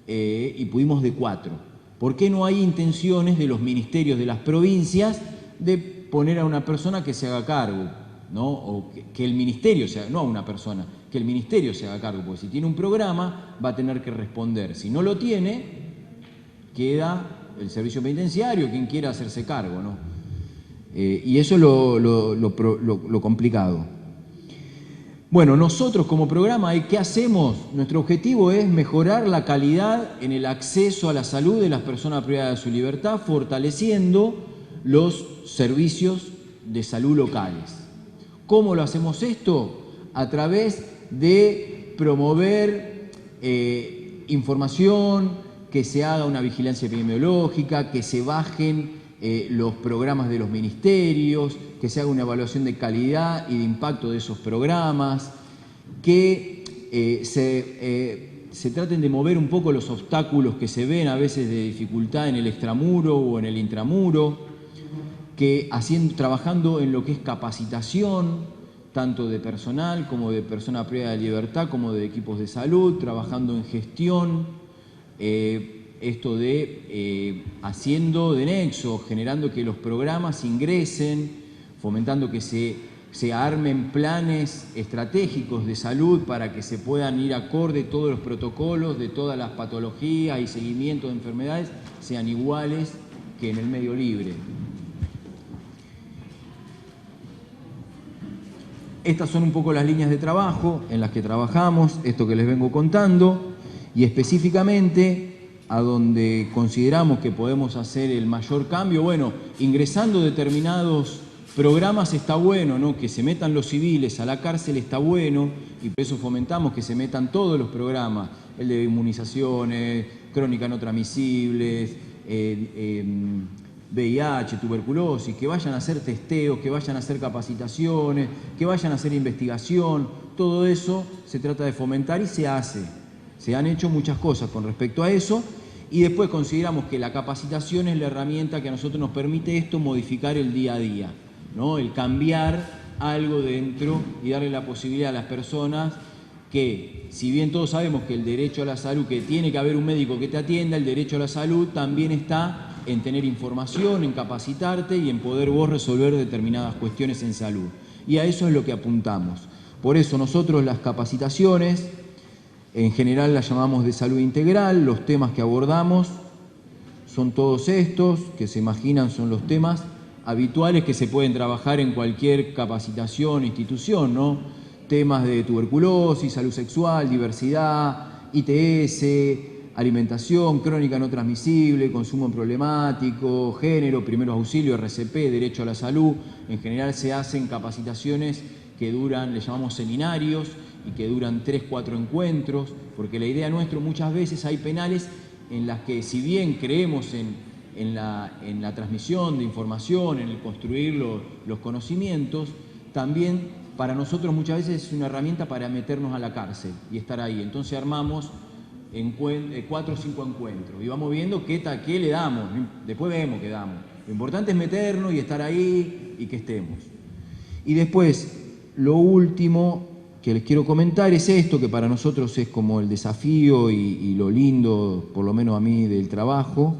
y pudimos de 4. ¿Por qué no hay intenciones de los ministerios de las provincias de poner a una persona que se haga cargo, ¿no? O que el ministerio se haga, no a una persona, que el ministerio se haga cargo, porque si tiene un programa va a tener que responder. Si no lo tiene, queda el servicio penitenciario, quien quiera hacerse cargo, ¿no? Y eso es lo complicado. Bueno, nosotros como programa, ¿qué hacemos? Nuestro objetivo es mejorar la calidad en el acceso a la salud de las personas privadas de su libertad, fortaleciendo los servicios de salud locales. ¿Cómo lo hacemos esto? A través de promover información, que se haga una vigilancia epidemiológica, que se bajen los programas de los ministerios, que se haga una evaluación de calidad y de impacto de esos programas, que se traten de mover un poco los obstáculos que se ven a veces de dificultad en el extramuro o en el intramuro, que trabajando en lo que es capacitación, tanto de personal como de personas privadas de libertad, como de equipos de salud, trabajando en gestión, esto de haciendo de nexo, generando que los programas ingresen, fomentando que se armen planes estratégicos de salud para que se puedan ir acorde todos los protocolos de todas las patologías y seguimiento de enfermedades sean iguales que en el medio libre. Estas son un poco las líneas de trabajo en las que trabajamos, esto que les vengo contando, y específicamente a donde consideramos que podemos hacer el mayor cambio. Bueno, ingresando determinados programas está bueno, ¿no? Que se metan los civiles a la cárcel está bueno, y por eso fomentamos que se metan todos los programas, el de inmunizaciones, crónicas no transmisibles, VIH, tuberculosis, que vayan a hacer testeos, que vayan a hacer capacitaciones, que vayan a hacer investigación. Todo eso se trata de fomentar y se hace. Se han hecho muchas cosas con respecto a eso, y después consideramos que la capacitación es la herramienta que a nosotros nos permite esto, modificar el día a día, ¿no? El cambiar algo dentro y darle la posibilidad a las personas que, si bien todos sabemos que el derecho a la salud, que tiene que haber un médico que te atienda, el derecho a la salud también está en tener información, en capacitarte y en poder vos resolver determinadas cuestiones en salud. Y a eso es lo que apuntamos. Por eso nosotros las capacitaciones, en general las llamamos de salud integral, los temas que abordamos son todos estos, que se imaginan son los temas habituales que se pueden trabajar en cualquier capacitación, institución, ¿no? Temas de tuberculosis, salud sexual, diversidad, ITS, alimentación, crónica no transmisible, consumo problemático, género, primeros auxilios, RCP, derecho a la salud. En general se hacen capacitaciones que duran, le llamamos seminarios, y que duran 3-4 encuentros, porque la idea nuestra, muchas veces hay penales en las que, si bien creemos en la transmisión de información, en el construir los conocimientos, también para nosotros muchas veces es una herramienta para meternos a la cárcel y estar ahí. Entonces armamos 4 o 5 encuentros y vamos viendo qué le damos, después vemos qué damos. Lo importante es meternos y estar ahí y que estemos. Y después, lo último que les quiero comentar es esto, que para nosotros es como el desafío y lo lindo, por lo menos a mí, del trabajo,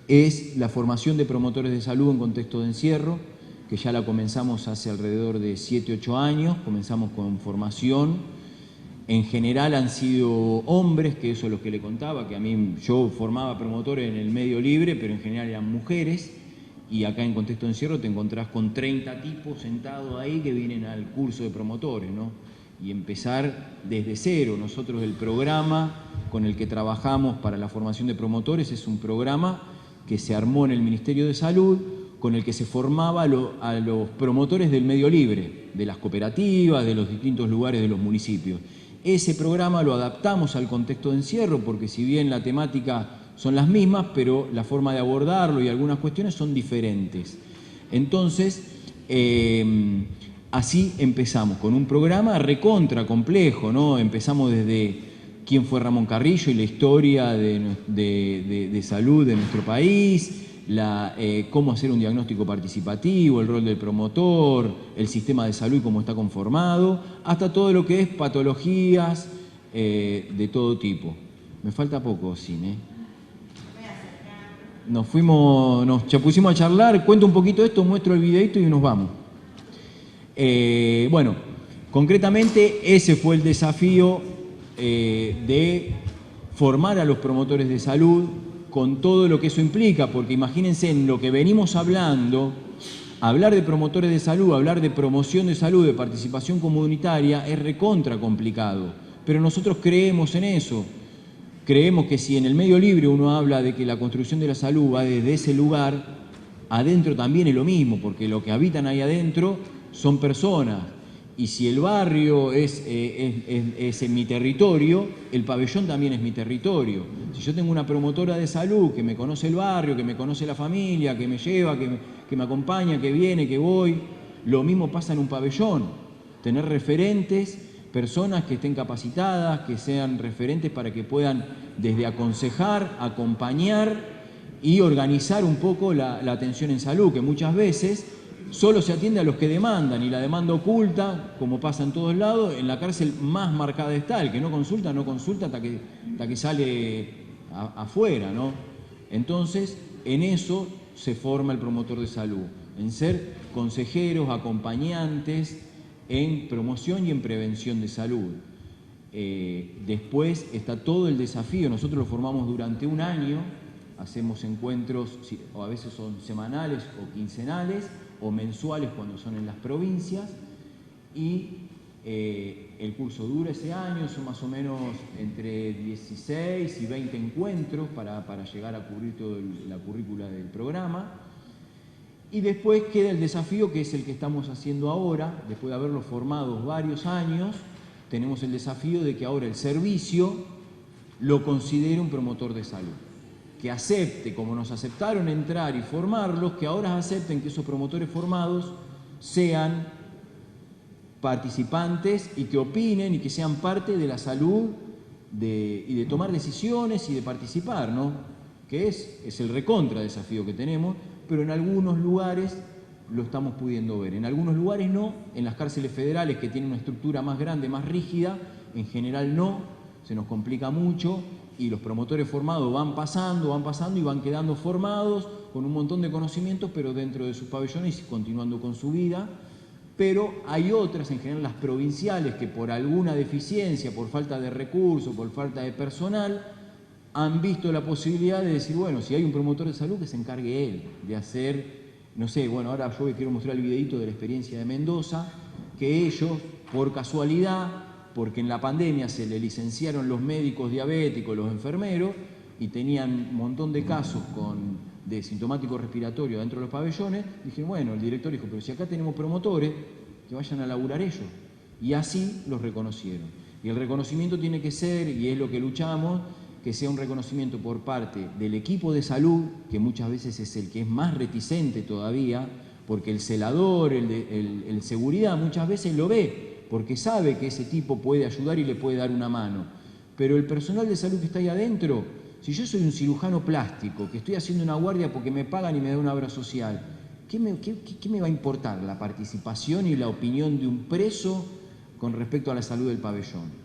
es la formación de promotores de salud en contexto de encierro, que ya la comenzamos hace alrededor de 7-8 años, comenzamos con formación. En general han sido hombres, que eso es lo que le contaba, que yo formaba promotores en el medio libre, pero en general eran mujeres, y acá en Contexto de Encierro te encontrás con 30 tipos sentados ahí que vienen al curso de promotores, ¿no? Y empezar desde cero. Nosotros el programa con el que trabajamos para la formación de promotores es un programa que se armó en el Ministerio de Salud, con el que se formaba a los promotores del medio libre, de las cooperativas, de los distintos lugares de los municipios. Ese programa lo adaptamos al contexto de encierro, porque si bien la temática son las mismas, pero la forma de abordarlo y algunas cuestiones son diferentes. Entonces, así empezamos, con un programa recontra complejo, ¿no? Empezamos desde quién fue Ramón Carrillo y la historia de salud de nuestro país, cómo hacer un diagnóstico participativo, el rol del promotor, el sistema de salud y cómo está conformado, hasta todo lo que es patologías de todo tipo. Me falta poco, Cine. Nos pusimos a charlar, cuento un poquito esto, muestro el videito y nos vamos. Bueno, concretamente ese fue el desafío de formar a los promotores de salud con todo lo que eso implica, porque imagínense en lo que venimos hablando, hablar de promotores de salud, hablar de promoción de salud, de participación comunitaria, es recontra complicado, pero nosotros creemos en eso. Creemos que si en el medio libre uno habla de que la construcción de la salud va desde ese lugar, adentro también es lo mismo, porque lo que habitan ahí adentro son personas. Y si el barrio es en mi territorio, el pabellón también es mi territorio. Si yo tengo una promotora de salud que me conoce el barrio, que me conoce la familia, que me lleva, que me acompaña, que viene, que voy, lo mismo pasa en un pabellón. Tener referentes, personas que estén capacitadas, que sean referentes para que puedan desde aconsejar, acompañar y organizar un poco la atención en salud, que muchas veces solo se atiende a los que demandan, y la demanda oculta, como pasa en todos lados, en la cárcel más marcada está, el que no consulta hasta que sale afuera, ¿no? Entonces, en eso se forma el promotor de salud, en ser consejeros, acompañantes, en promoción y en prevención de salud. Después está todo el desafío, nosotros lo formamos durante un año, hacemos encuentros, o a veces son semanales o quincenales, o mensuales cuando son en las provincias, y el curso dura ese año, son más o menos entre 16 y 20 encuentros para llegar a cubrir toda la currícula del programa. Y después queda el desafío, que es el que estamos haciendo ahora, después de haberlo formado varios años, tenemos el desafío de que ahora el servicio lo considere un promotor de salud. Que acepte, como nos aceptaron entrar y formarlos, que ahora acepten que esos promotores formados sean participantes y que opinen y que sean parte de la salud y de tomar decisiones y de participar, ¿no? Que es el recontra desafío que tenemos, pero en algunos lugares lo estamos pudiendo ver. En algunos lugares no, en las cárceles federales que tienen una estructura más grande, más rígida, en general no, se nos complica mucho. Y los promotores formados van pasando y van quedando formados con un montón de conocimientos, pero dentro de sus pabellones y continuando con su vida. Pero hay otras, en general las provinciales, que por alguna deficiencia, por falta de recursos, por falta de personal, han visto la posibilidad de decir, bueno, si hay un promotor de salud, que se encargue él de hacer, no sé, bueno, ahora yo quiero mostrar el videito de la experiencia de Mendoza, que ellos, por casualidad, porque en la pandemia se le licenciaron los médicos diabéticos, los enfermeros, y tenían un montón de casos de sintomático respiratorio dentro de los pabellones. Dije, bueno, el director dijo, pero si acá tenemos promotores, que vayan a laburar ellos. Y así los reconocieron. Y el reconocimiento tiene que ser, y es lo que luchamos, que sea un reconocimiento por parte del equipo de salud, que muchas veces es el que es más reticente todavía, porque el celador, el seguridad, muchas veces lo ve, porque sabe que ese tipo puede ayudar y le puede dar una mano. Pero el personal de salud que está ahí adentro, si yo soy un cirujano plástico, que estoy haciendo una guardia porque me pagan y me dan una obra social, ¿qué me va a importar la participación y la opinión de un preso con respecto a la salud del pabellón?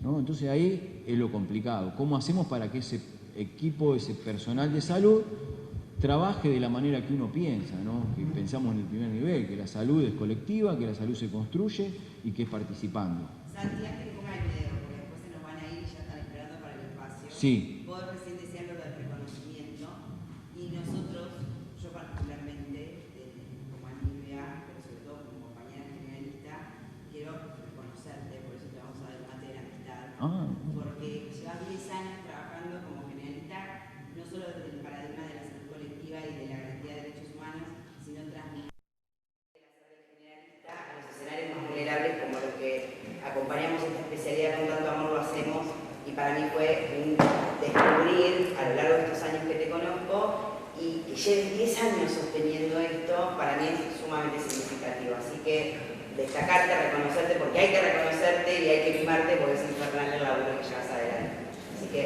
¿No? Entonces ahí es lo complicado. ¿Cómo hacemos para que ese equipo, ese personal de salud, trabaje de la manera que uno piensa, ¿no? Que pensamos en el primer nivel, que la salud es colectiva, que la salud se construye y que es participando. Santi, antes que ponga el video, porque después se nos van a ir y ya están esperando para el espacio. Sí. Vos recién decías lo del reconocimiento, y nosotros, yo particularmente, porque llevas 10 años trabajando como generalista, no solo desde el paradigma de la salud colectiva y de la garantía de derechos humanos, sino transmitir generalista a los escenarios más vulnerables como los que acompañamos esta especialidad con tanto amor lo hacemos, y para mí fue un descubrir a lo largo de estos años que te conozco, y que lleves 10 años sosteniendo esto, para mí es sumamente significativo. Así que destacarte, reconocerte, porque hay que reconocerte y hay que mimarte porque es infernal el laburo que llevas adelante. Así que